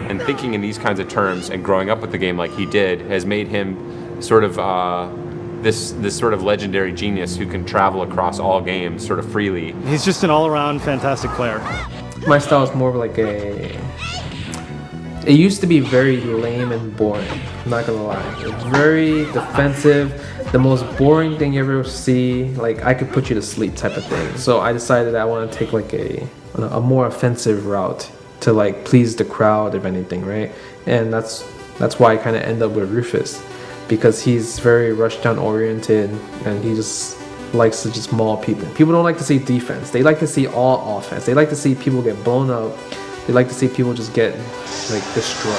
And thinking in these kinds of terms and growing up with the game like he did has made him sort of this sort of legendary genius who can travel across all games sort of freely. He's just an all-around fantastic player. My style is more like it used to be very lame and boring, I'm not gonna lie. It's very defensive, the most boring thing you ever see, like I could put you to sleep type of thing. So I decided I want to take like a more offensive route to like please the crowd, if anything, right? And that's why I kind of end up with Rufus, because he's very rushdown oriented and he just likes to just maul people. People don't like to see defense. They like to see all offense. They like to see people get blown up. They like to see people just get like destroyed.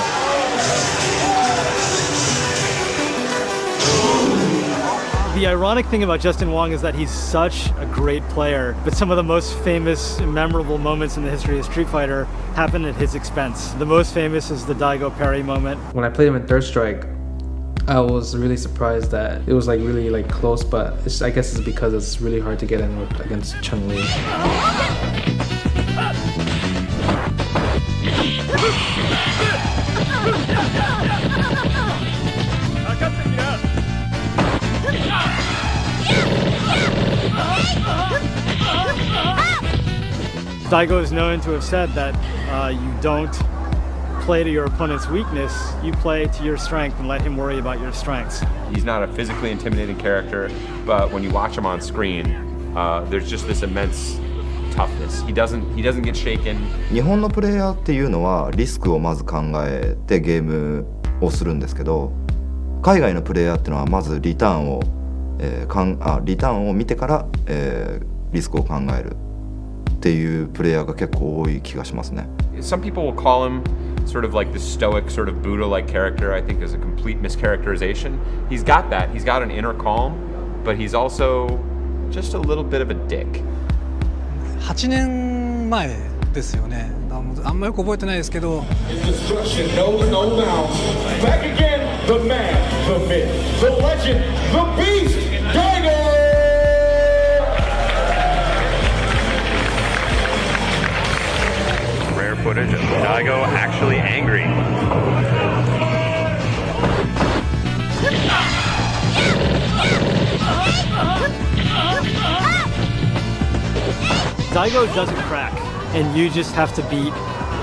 The ironic thing about Justin Wong is that he's such a great player, but some of the most famous and memorable moments in the history of Street Fighter happen at his expense. The most famous is the Daigo parry moment. When I played him in Third Strike, I was really surprised that it was like really like close, but I guess it's because it's really hard to get in against Chun-Li. Daigo is known to have said that you don't play to your opponent's weakness, you play to your strength and let him worry about your strengths. He's not a physically intimidating character, but when you watch him on screen, there's just this immense toughness. He doesn't get shaken. 日本のプレイヤーっていうのはリスクをまず考えてゲームをするんですけど、海外のプレイヤーっていうのはまずリターンを見てから、リスクを考えるっていうプレイヤーが結構多い気がしますね。Some people will call him sort of like the stoic, sort of Buddha-like character. I think is a complete mischaracterization. He's got that. He's got an inner calm, but he's also just a little bit of a dick. 8年前ですよね。あんまよく覚えてないですけど。Back again, the man, the myth, the legend, the beast, Daigo! Rare footage of Daigo actually angry. Daigo doesn't crack, and you just have to beat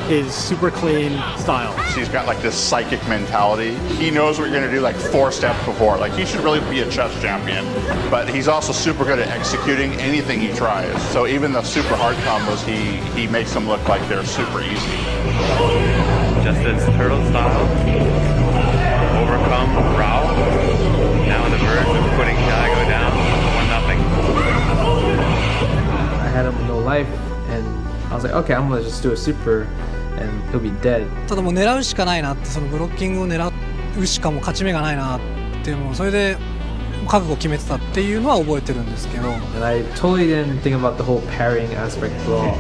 his super clean style. He's got like this psychic mentality. He knows what you're gonna do like 4 steps before. Like he should really be a chess champion. But he's also super good at executing anything he tries. So even the super hard combos, he makes them look like they're super easy. Justin's turtle style. Overcome Rao. Now on the verge of putting Daigo down 1-0. I had him with no life, and I was like, okay, I'm gonna just do a super, and he'll be dead. ただもう狙うしかないなって、そのブロッキングを狙うしかもう勝ち目がないなってもうそれで覚悟を決めてたっていうのは覚えてるんですけど。And I totally didn't think about the whole parrying aspect at all.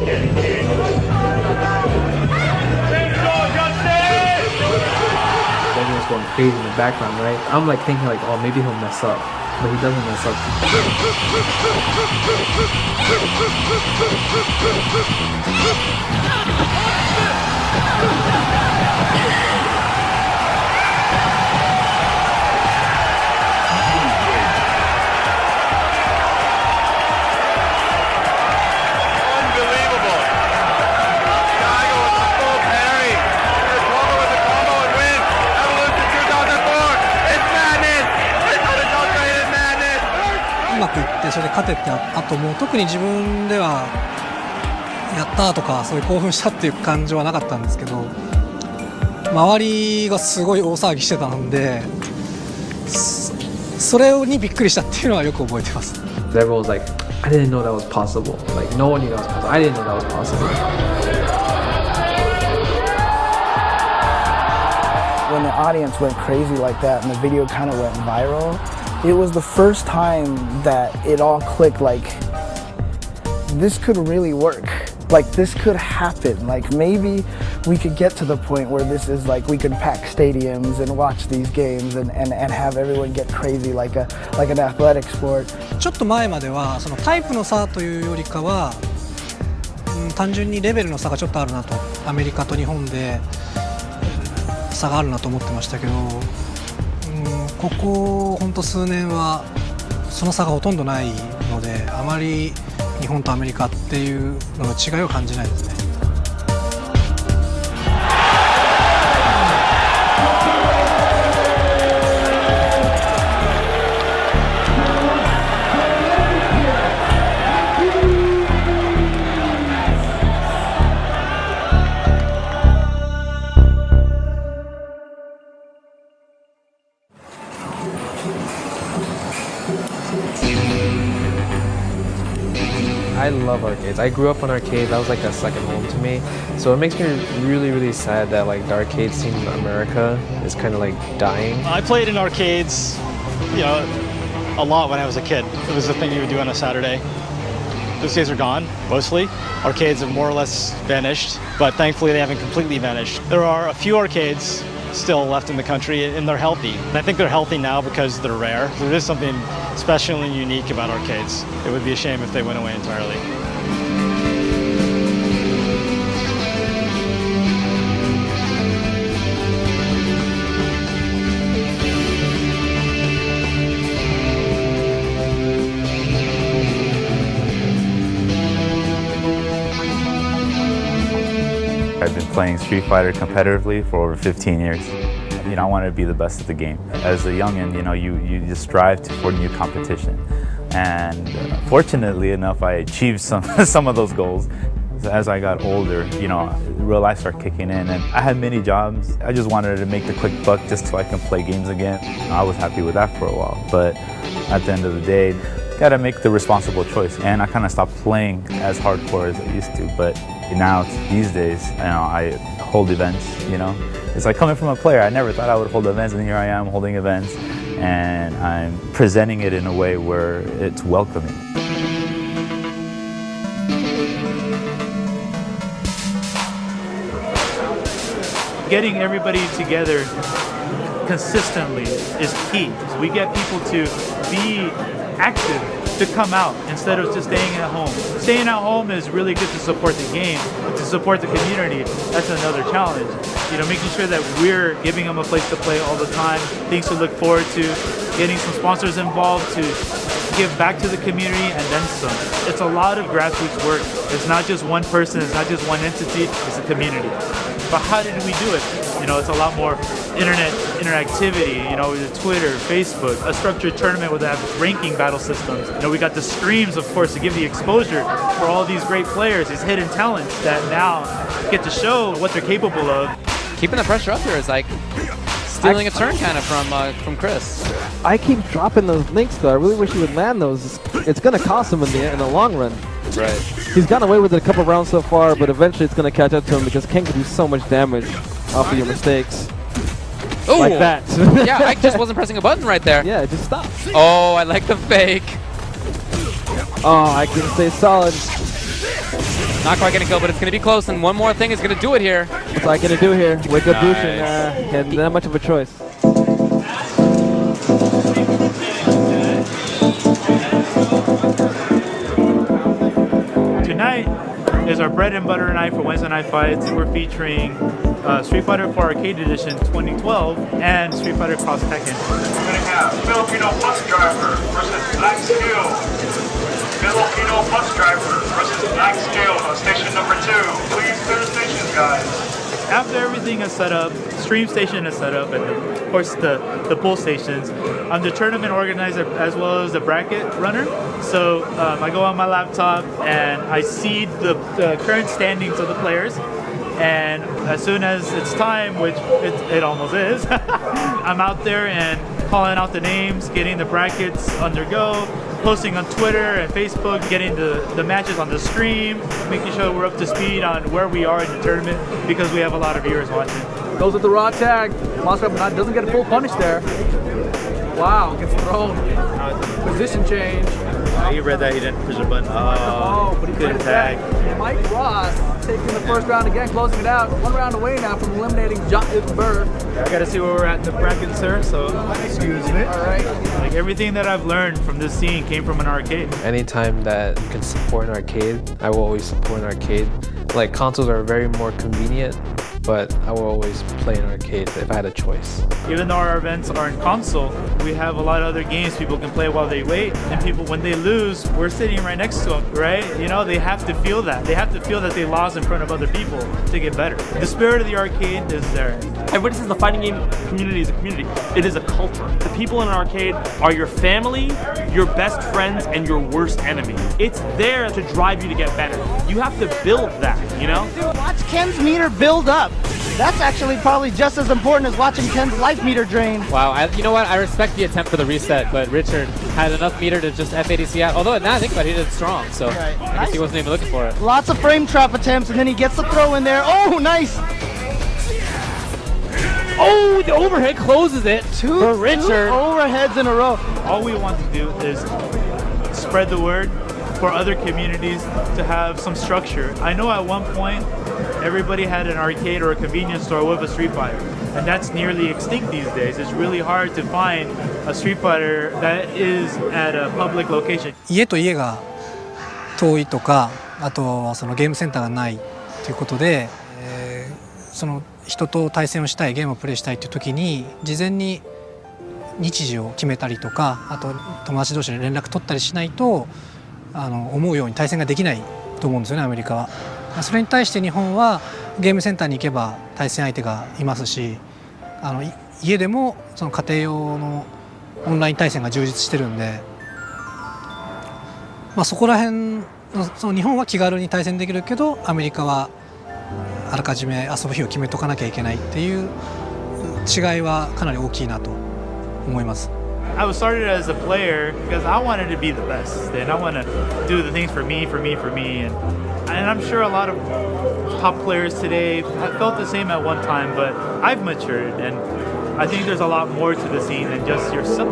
Everyone's going crazy in the background, right? I'm like thinking like, oh, maybe he'll mess up. But he doesn't mess up. Unbelievable. 勝ててあともう特に自分ではやったとかそういう興奮したっていう感情はなかったんですけど、周りがすごい大騒ぎしてたんで、それにびっくりしたっていうのはよく覚えてます。 Everyone was like, I didn't know that was possible. Like no one knew that was possible. I didn't know that was possible. When the audience went crazy like that and the video kind of went viral, it was the first time that it all clicked, like this could really work. Like this could happen. Like maybe we could get to the point where this is like we could pack stadiums and watch these games and have everyone get crazy like an athletic sport. ちょっと前まではそのタイプの差というよりかは、単純にレベルの差がちょっとあるなと、アメリカと日本で差があるなと思ってましたけど、ここ本当数年はその差がほとんどないので、あまり日本とアメリカっていうのの違いを感じないですね。I love arcades. I grew up on arcades. That was like a second home to me. So it makes me really, really sad that like the arcade scene in America is kind of like dying. I played in arcades, a lot when I was a kid. It was the thing you would do on a Saturday. Those days are gone, mostly. Arcades have more or less vanished, but thankfully they haven't completely vanished. There are a few arcades still left in the country, and they're healthy. And I think they're healthy now because they're rare. There is something special and unique about arcades. It would be a shame if they went away entirely. I've been playing Street Fighter competitively for over 15 years. I wanted to be the best at the game. As a youngin, you just strive for new competition. And fortunately enough, I achieved some of those goals. As I got older, real life started kicking in, and I had many jobs. I just wanted to make the quick buck just so I can play games again. I was happy with that for a while, but at the end of the day, gotta make the responsible choice. And I kind of stopped playing as hardcore as I used to, but now these days, I hold events, It's like coming from a player. I never thought I would hold events, and here I am holding events, and I'm presenting it in a way where it's welcoming. Getting everybody together consistently is key. So we get people to be active, to come out instead of just staying at home. Staying at home is really good to support the game, but to support the community, that's another challenge. Making sure that we're giving them a place to play all the time, things to look forward to, getting some sponsors involved to give back to the community, and then some. It's a lot of grassroots work. It's not just one person, it's not just one entity, it's a community. But how did we do it? It's a lot more internet interactivity, with Twitter, Facebook, a structured tournament with ranking battle systems. We got the streams, of course, to give the exposure for all these great players, these hidden talents that now get to show what they're capable of. Keeping the pressure up here is like stealing a turn kind of from Chris. I keep dropping those links though. I really wish he would land those. It's going to cost him in the long run. Right. He's gotten away with it a couple rounds so far, but eventually it's going to catch up to him because Ken can do so much damage off of your mistakes. Ooh. Like that. Yeah, I just wasn't pressing a button right there. Yeah, just stop. Oh, I like the fake. Oh, I can stay solid. Not quite going to go, but it's going to be close, and one more thing is going to do it here. What's I going to do here? Wake up Bushin, and not much of a choice. Tonight is our bread and butter night for Wednesday Night Fights. We're featuring Street Fighter 4 Arcade Edition 2012 and Street Fighter Cross Tekken. We're going to have Filipino bus driver versus Black Steel. Filipino bus driver versus Black Scale on station number 2. Please clear the stations, guys. after everything is set up, stream station is set up, and of course the pool stations, I'm the tournament organizer as well as the bracket runner. So I go on my laptop and I seed the current standings of the players. And as soon as it's time, which it almost is, I'm out there and calling out the names, getting the brackets undergo, posting on Twitter and Facebook, getting the matches on the stream, making sure we're up to speed on where we are in the tournament because we have a lot of viewers watching. Goes with the raw tag. Monster doesn't get a full punish there. Wow, gets thrown. Position change. He read that, he didn't push the button. But he good tag. Mike Ross taking the first round again, closing it out. 1 round away now from eliminating John Burr. I gotta see where we're at in the bracket, sir, so excuse me. All right. Like everything that I've learned from this scene came from an arcade. Anytime that you can support an arcade, I will always support an arcade. Like consoles are very more convenient, but I will always play an arcade if I had a choice. Even though our events are in console, we have a lot of other games people can play while they wait, and people, when they lose, we're sitting right next to them, right? You know, they have to feel that. They have to feel that they lost in front of other people to get better. The spirit of the arcade is there. Everybody says the fighting game community is a community. It is a culture. The people in an arcade are your family, your best friends, and your worst enemy. It's there to drive you to get better. You have to build that, you know? Dude, watch Ken's meter build up. That's actually probably just as important as watching Ken's life meter drain. Wow, you know what? I respect the attempt for the reset, but Richard had enough meter to just FADC out. Although now I think about it, he did it strong, so I guess he wasn't even looking for it. Lots of frame trap attempts, and then he gets the throw in there. Oh, nice! Oh, the overhead closes it for Richard. 2 overheads in a row. All we want to do is spread the word for other communities to have some structure. I know at one point, everybody had an arcade or a convenience store with a Street Fighter, and that's nearly extinct these days. It's really hard to find a Street Fighter that is at a public location. 家と家が遠いとか、あとはそのゲームセンターがないということで、その人と対戦をしたい、ゲームをプレイしたいという時に事前に日時を決めたりとか、あと友達同士で連絡取ったりしないと思うように対戦ができないと思うんですよね、アメリカは。それに対して日本はゲームセンターに行けば対戦相手がいますし、家でもその家庭用のオンライン対戦が充実してるんで、そこら辺その日本は気軽に対戦できるけど、アメリカはあらかじめ遊ぶ日を決めとかなきゃいけないっていう違いはかなり大きいなと思います。I was started as a player because I wanted to be the best, and I want to do the things for me, and I'm sure a lot of top players today have felt the same at one time, but I've matured, and I think there's a lot more to the scene than just yourself.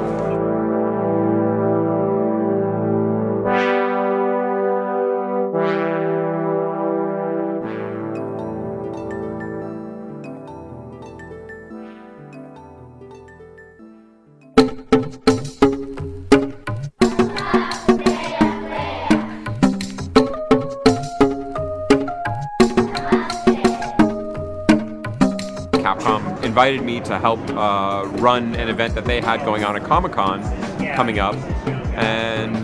Capcom invited me to help run an event that they had going on at Comic-Con coming up, and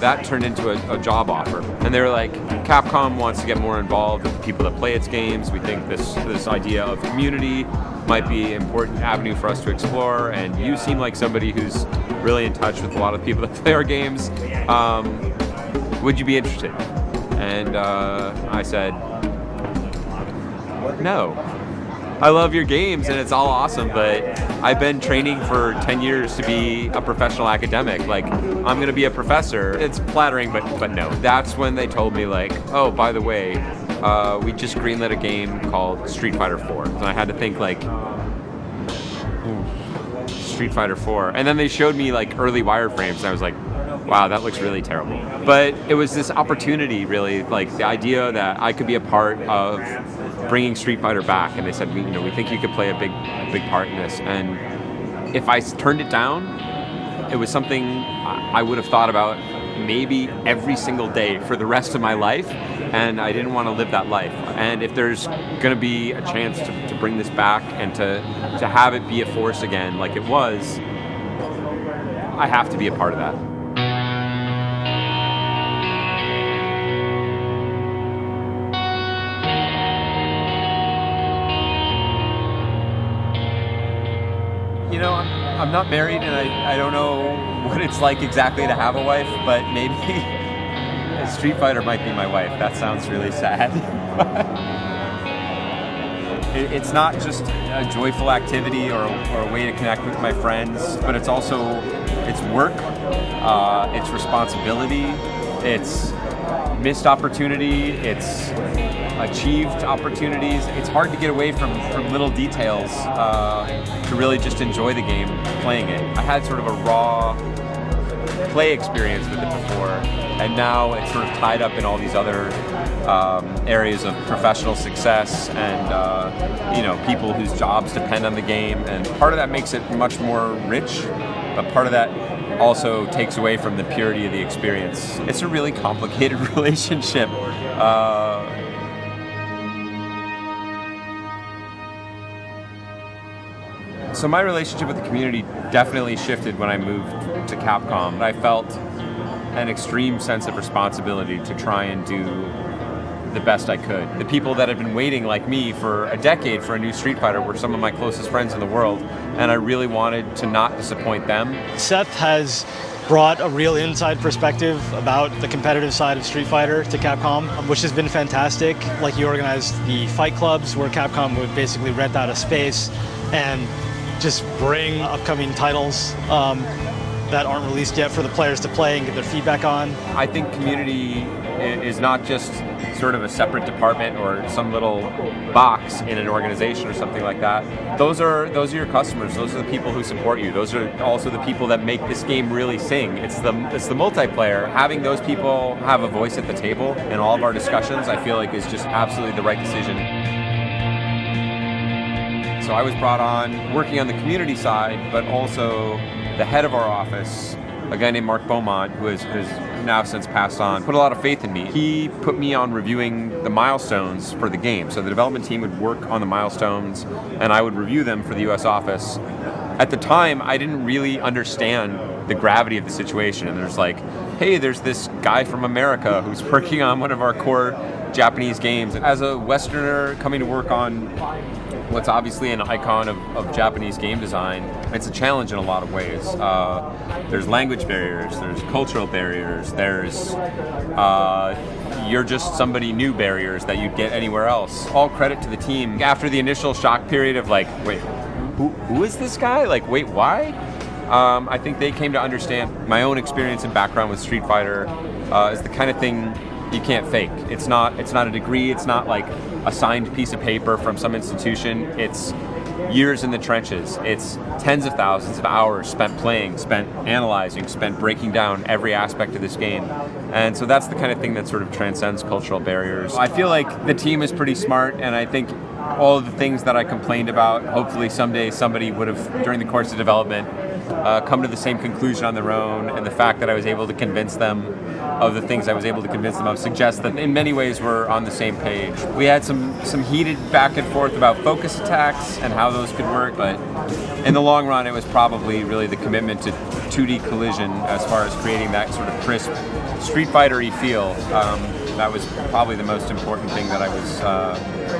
that turned into a job offer. And they were like, Capcom wants to get more involved with the people that play its games. We think this idea of community might be an important avenue for us to explore, and you seem like somebody who's really in touch with a lot of people that play our games. Would you be interested? And I said, no. I love your games and it's all awesome, but I've been training for 10 years to be a professional academic. Like, I'm gonna be a professor. It's flattering, but no. That's when they told me, like, oh, by the way, we just greenlit a game called Street Fighter 4. And I had to think, like, Street Fighter 4. And then they showed me, like, early wireframes, and I was like, wow, that looks really terrible. But it was this opportunity, really, like the idea that I could be a part of bringing Street Fighter back, and they said, we think you could play a big part in this. And if I turned it down, it was something I would have thought about maybe every single day for the rest of my life, and I didn't want to live that life. And if there's going to be a chance to bring this back and to have it be a force again like it was, I have to be a part of that. I'm not married, and I don't know what it's like exactly to have a wife, but maybe Street Fighter might be my wife. That sounds really sad. It's not just a joyful activity or a way to connect with my friends, but it's also, it's work, it's responsibility, it's missed opportunity, it's achieved opportunities. It's hard to get away from little details to really just enjoy the game playing it. I had sort of a raw play experience with it before, and now it's sort of tied up in all these other areas of professional success and you know, people whose jobs depend on the game, and part of that makes it much more rich, but part of that also takes away from the purity of the experience. It's a really complicated relationship. So my relationship with the community definitely shifted when I moved to Capcom. I felt an extreme sense of responsibility to try and do the best I could. The people that had been waiting, like me, for a decade for a new Street Fighter were some of my closest friends in the world, and I really wanted to not disappoint them. Seth has brought a real inside perspective about the competitive side of Street Fighter to Capcom, which has been fantastic. Like, he organized the fight clubs where Capcom would basically rent out a space and just bring upcoming titles that aren't released yet for the players to play and get their feedback on. I think community is not just sort of a separate department or some little box in an organization or something like that. Those are your customers. Those are the people who support you. Those are also the people that make this game really sing. It's the multiplayer. Having those people have a voice at the table in all of our discussions, I feel like, is just absolutely the right decision. So I was brought on working on the community side, but also the head of our office, a guy named Mark Beaumont, who has now since passed on, put a lot of faith in me. He put me on reviewing the milestones for the game. So the development team would work on the milestones, and I would review them for the US office. At the time, I didn't really understand the gravity of the situation. And there's like, hey, there's this guy from America who's working on one of our core Japanese games. As a Westerner coming to work on what's obviously an icon of Japanese game design, it's a challenge in a lot of ways. There's language barriers, there's cultural barriers, there's you're just somebody new barriers that you'd get anywhere else. All credit to the team. After the initial shock period of like, wait, who is this guy? Like, wait, why? I think they came to understand my own experience and background with Street Fighter is the kind of thing you can't fake. It's not a degree, it's not like a signed piece of paper from some institution. It's years in the trenches. It's tens of thousands of hours spent playing, spent analyzing, spent breaking down every aspect of this game. And so that's the kind of thing that sort of transcends cultural barriers. I feel like the team is pretty smart, and I think all of the things that I complained about, hopefully someday somebody would have, during the course of development, come to the same conclusion on their own, and the fact that I was able to convince them of the things I was able to convince them of suggests that in many ways we're on the same page. We had some heated back and forth about focus attacks and how those could work, but in the long run it was probably really the commitment to 2D collision as far as creating that sort of crisp Street Fighter-y feel. That was probably the most important thing that I was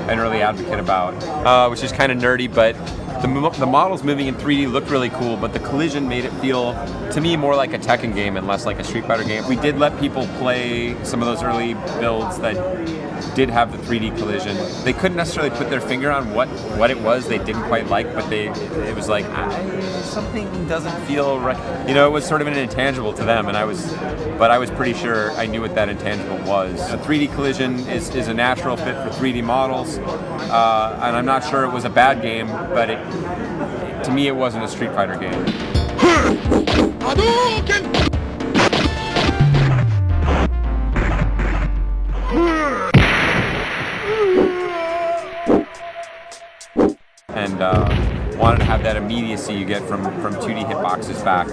an early advocate about, which is kind of nerdy, but the models moving in 3D looked really cool, but the collision made it feel, to me, more like a Tekken game and less like a Street Fighter game. We did let people play some of those early builds that did have the 3D collision. They couldn't necessarily put their finger on what it was they didn't quite like, but it was like, something doesn't feel right. You know, it was sort of an intangible to them, but I was pretty sure I knew what that intangible was. A 3D collision is a natural fit for 3D models, and I'm not sure it was a bad game, but to me it wasn't a Street Fighter game. And wanted to have that immediacy you get from 2D hitboxes back.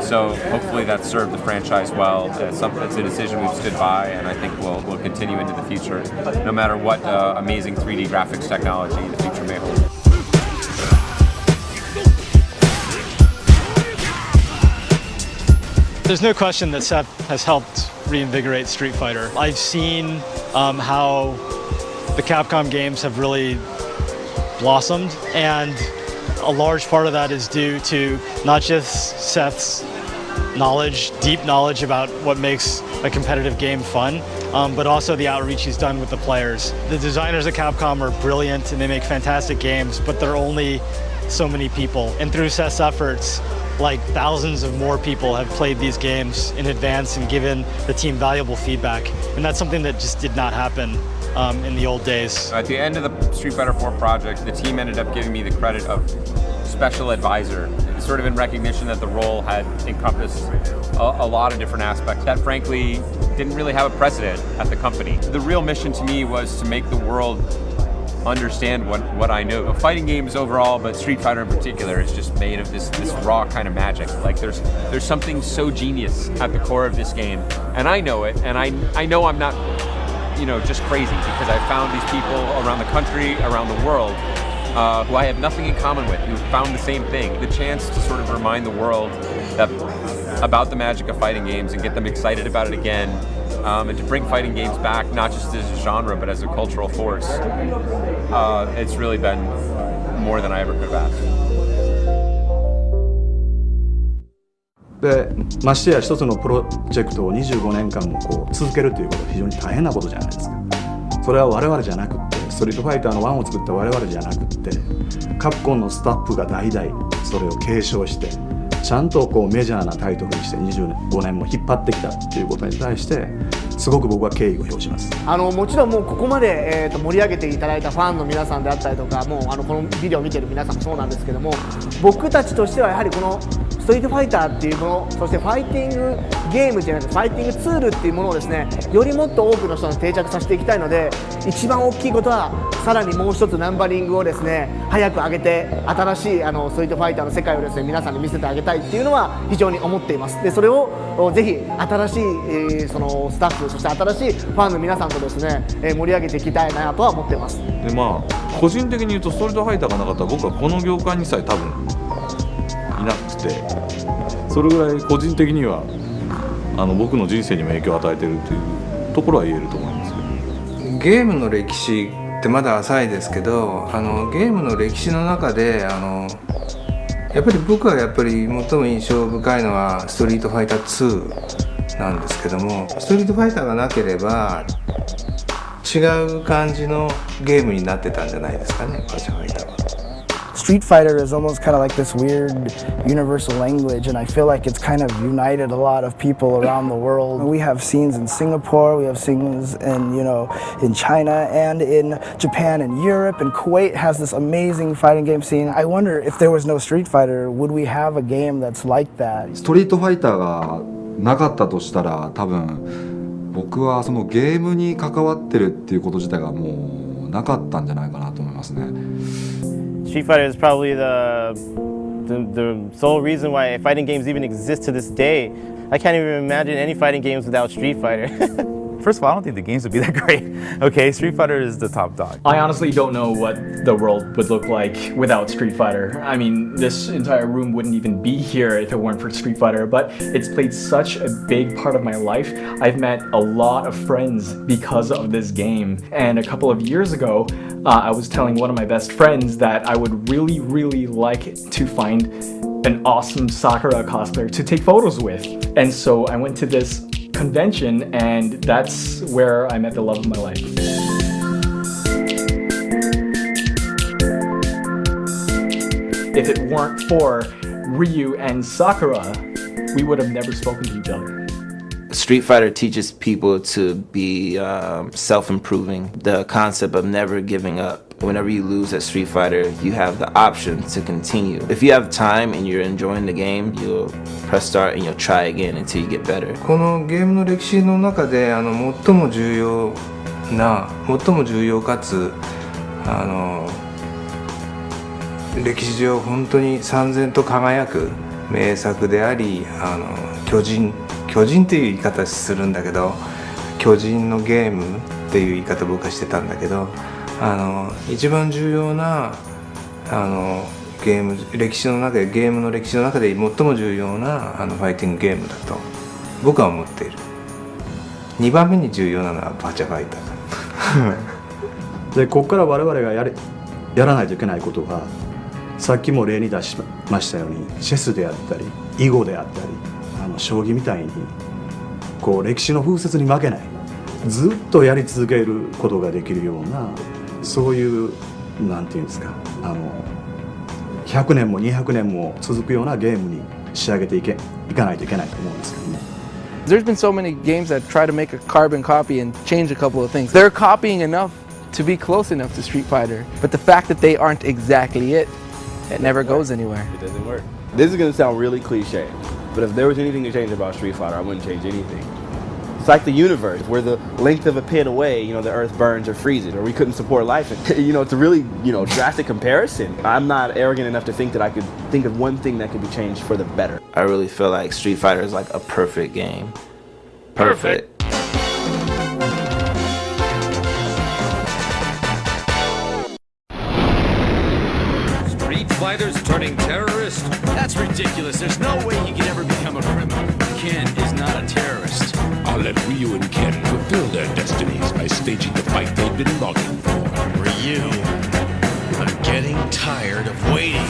So hopefully that served the franchise well. It's a decision we've stood by, and I think we'll continue into the future, no matter what amazing 3D graphics technology the future may hold. There's no question that Seth has helped reinvigorate Street Fighter. I've seen how the Capcom games have really blossomed, and a large part of that is due to not just Seth's knowledge, deep knowledge about what makes a competitive game fun, but also the outreach he's done with the players. The designers at Capcom are brilliant and they make fantastic games, but there are only so many people. And through Seth's efforts, like thousands of more people have played these games in advance and given the team valuable feedback. And that's something that just did not happen in the old days. At the end of the Street Fighter 4 project, the team ended up giving me the credit of special advisor, sort of in recognition that the role had encompassed a lot of different aspects that frankly didn't really have a precedent at the company. The real mission to me was to make the world understand what I know. Fighting games overall, but Street Fighter in particular, is just made of this raw kind of magic. Like there's something so genius at the core of this game, and I know it, and I know I'm not, just crazy, because I found these people around the country, around the world, who I have nothing in common with, who found the same thing. The chance to sort of remind the world about the magic of fighting games and get them excited about it again, and to bring fighting games back, not just as a genre, but as a cultural force. It's really been more than I ever could have asked. でましてや一つのプロジェクトを25年間も続けるということは非常に大変なことじゃないですか。それは我々じゃなくって、ストリートファイターの1を作った我々じゃなくって、カプコンのスタッフが代々それを継承して、ちゃんとメジャーなタイトルにして25年も引っ張ってきたっていうことに対してすごく僕は敬意を表します。もちろんもうここまで、盛り上げていただいたファンの皆さんであったりとか、もうこのビデオを見てる皆さんもそうなんですけども、僕たちとしてはやはりこのストリートファイターっていうもの、そしてファイティングゲームじゃなくてファイティングツールっていうものをですね、よりもっと多くの人に定着させていきたいので、一番大きいことはさらにもう一つナンバリングをですね早く上げて、新しいストリートファイターの世界をですね皆さんに見せてあげたいっていうのは非常に思っています。でそれをぜひ新しい、そのスタッフ、そして新しいファンの皆さんとですね、盛り上げていきたいなとは思っています。で個人的に言うとストリートファイターがなかったら僕はこの業界にさえ多分いなくて、それぐらい個人的には僕の人生にも影響を与えているというところは言えると思いますけど。ゲームの歴史ってまだ浅いですけど、ゲームの歴史の中でやっぱり僕は最も印象深いのはストリートファイター2なんですけども、ストリートファイターがなければ違う感じのゲームになってたんじゃないですかね、バーチャファイターは。Street Fighter is almost kind of like this weird universal language, and I feel like it's kind of united a lot of people around the world. We have scenes in Singapore, we have scenes in, in China and in Japan and Europe, and Kuwait has this amazing fighting game scene. I wonder if there was no Street Fighter, would we have a game that's like that? ストリートファイターがなかったとしたら、多分僕はそのゲームに関わってるっていうこと自体がもうなかったんじゃないかなと思いますね。Street Fighter is probably the sole reason why fighting games even exist to this day. I can't even imagine any fighting games without Street Fighter. First of all, I don't think the games would be that great. Okay, Street Fighter is the top dog. I honestly don't know what the world would look like without Street Fighter. I mean, this entire room wouldn't even be here if it weren't for Street Fighter, but it's played such a big part of my life. I've met a lot of friends because of this game. And a couple of years ago, I was telling one of my best friends that I would really, really like to find an awesome Sakura cosplayer to take photos with. And so I went to this convention, and that's where I met the love of my life. If it weren't for Ryu and Sakura, we would have never spoken to each other. Street Fighter teaches people to be self-improving, the concept of never giving up. Whenever you lose at Street Fighter, you have the option to continue. If you have time and you're enjoying the game, you'll press start and you'll try again until you get better. このゲームの歴史の中で最も重要かつ歴史上本当に燦然と輝く名作であり、巨人っていう言い方するんだけど、巨人のゲームっていう言い方僕はしてたんだけど、一番重要なゲームの歴史の中で最も重要なファイティングゲームだと僕は思っている。2番目に重要なのはバーチャファイター。でここから我々がやらないといけないことは、さっきも例に出しましたようにチェスであったり囲碁であったり将棋みたいにこう歴史の風雪に負けないずっとやり続けることができるようなそういうなんていうんですか100年も200年も続くようなゲームに仕上げていかないといけないと思うんですけどね。There's been so many games that try to make a carbon copy and change a couple of things. They're copying enough to be close enough to Street Fighter, but the fact that they aren't exactly it never goes anywhere. It doesn't work. This is going to sound really cliche, but if there was anything to change about Street Fighter, I wouldn't change anything. It's like the universe, where the length of a pin away, the earth burns or freezes, or we couldn't support life. It's a really, drastic comparison. I'm not arrogant enough to think that I could think of one thing that could be changed for the better. I really feel like Street Fighter is like a perfect game. Perfect. Street Fighters turning terrorist? That's ridiculous. There's no way he can ever become a criminal. Ken is not a terrorist. I'll let Ryu and Ken fulfill their destinies by staging the fight they've been longing for. Ryu, I'm getting tired of waiting.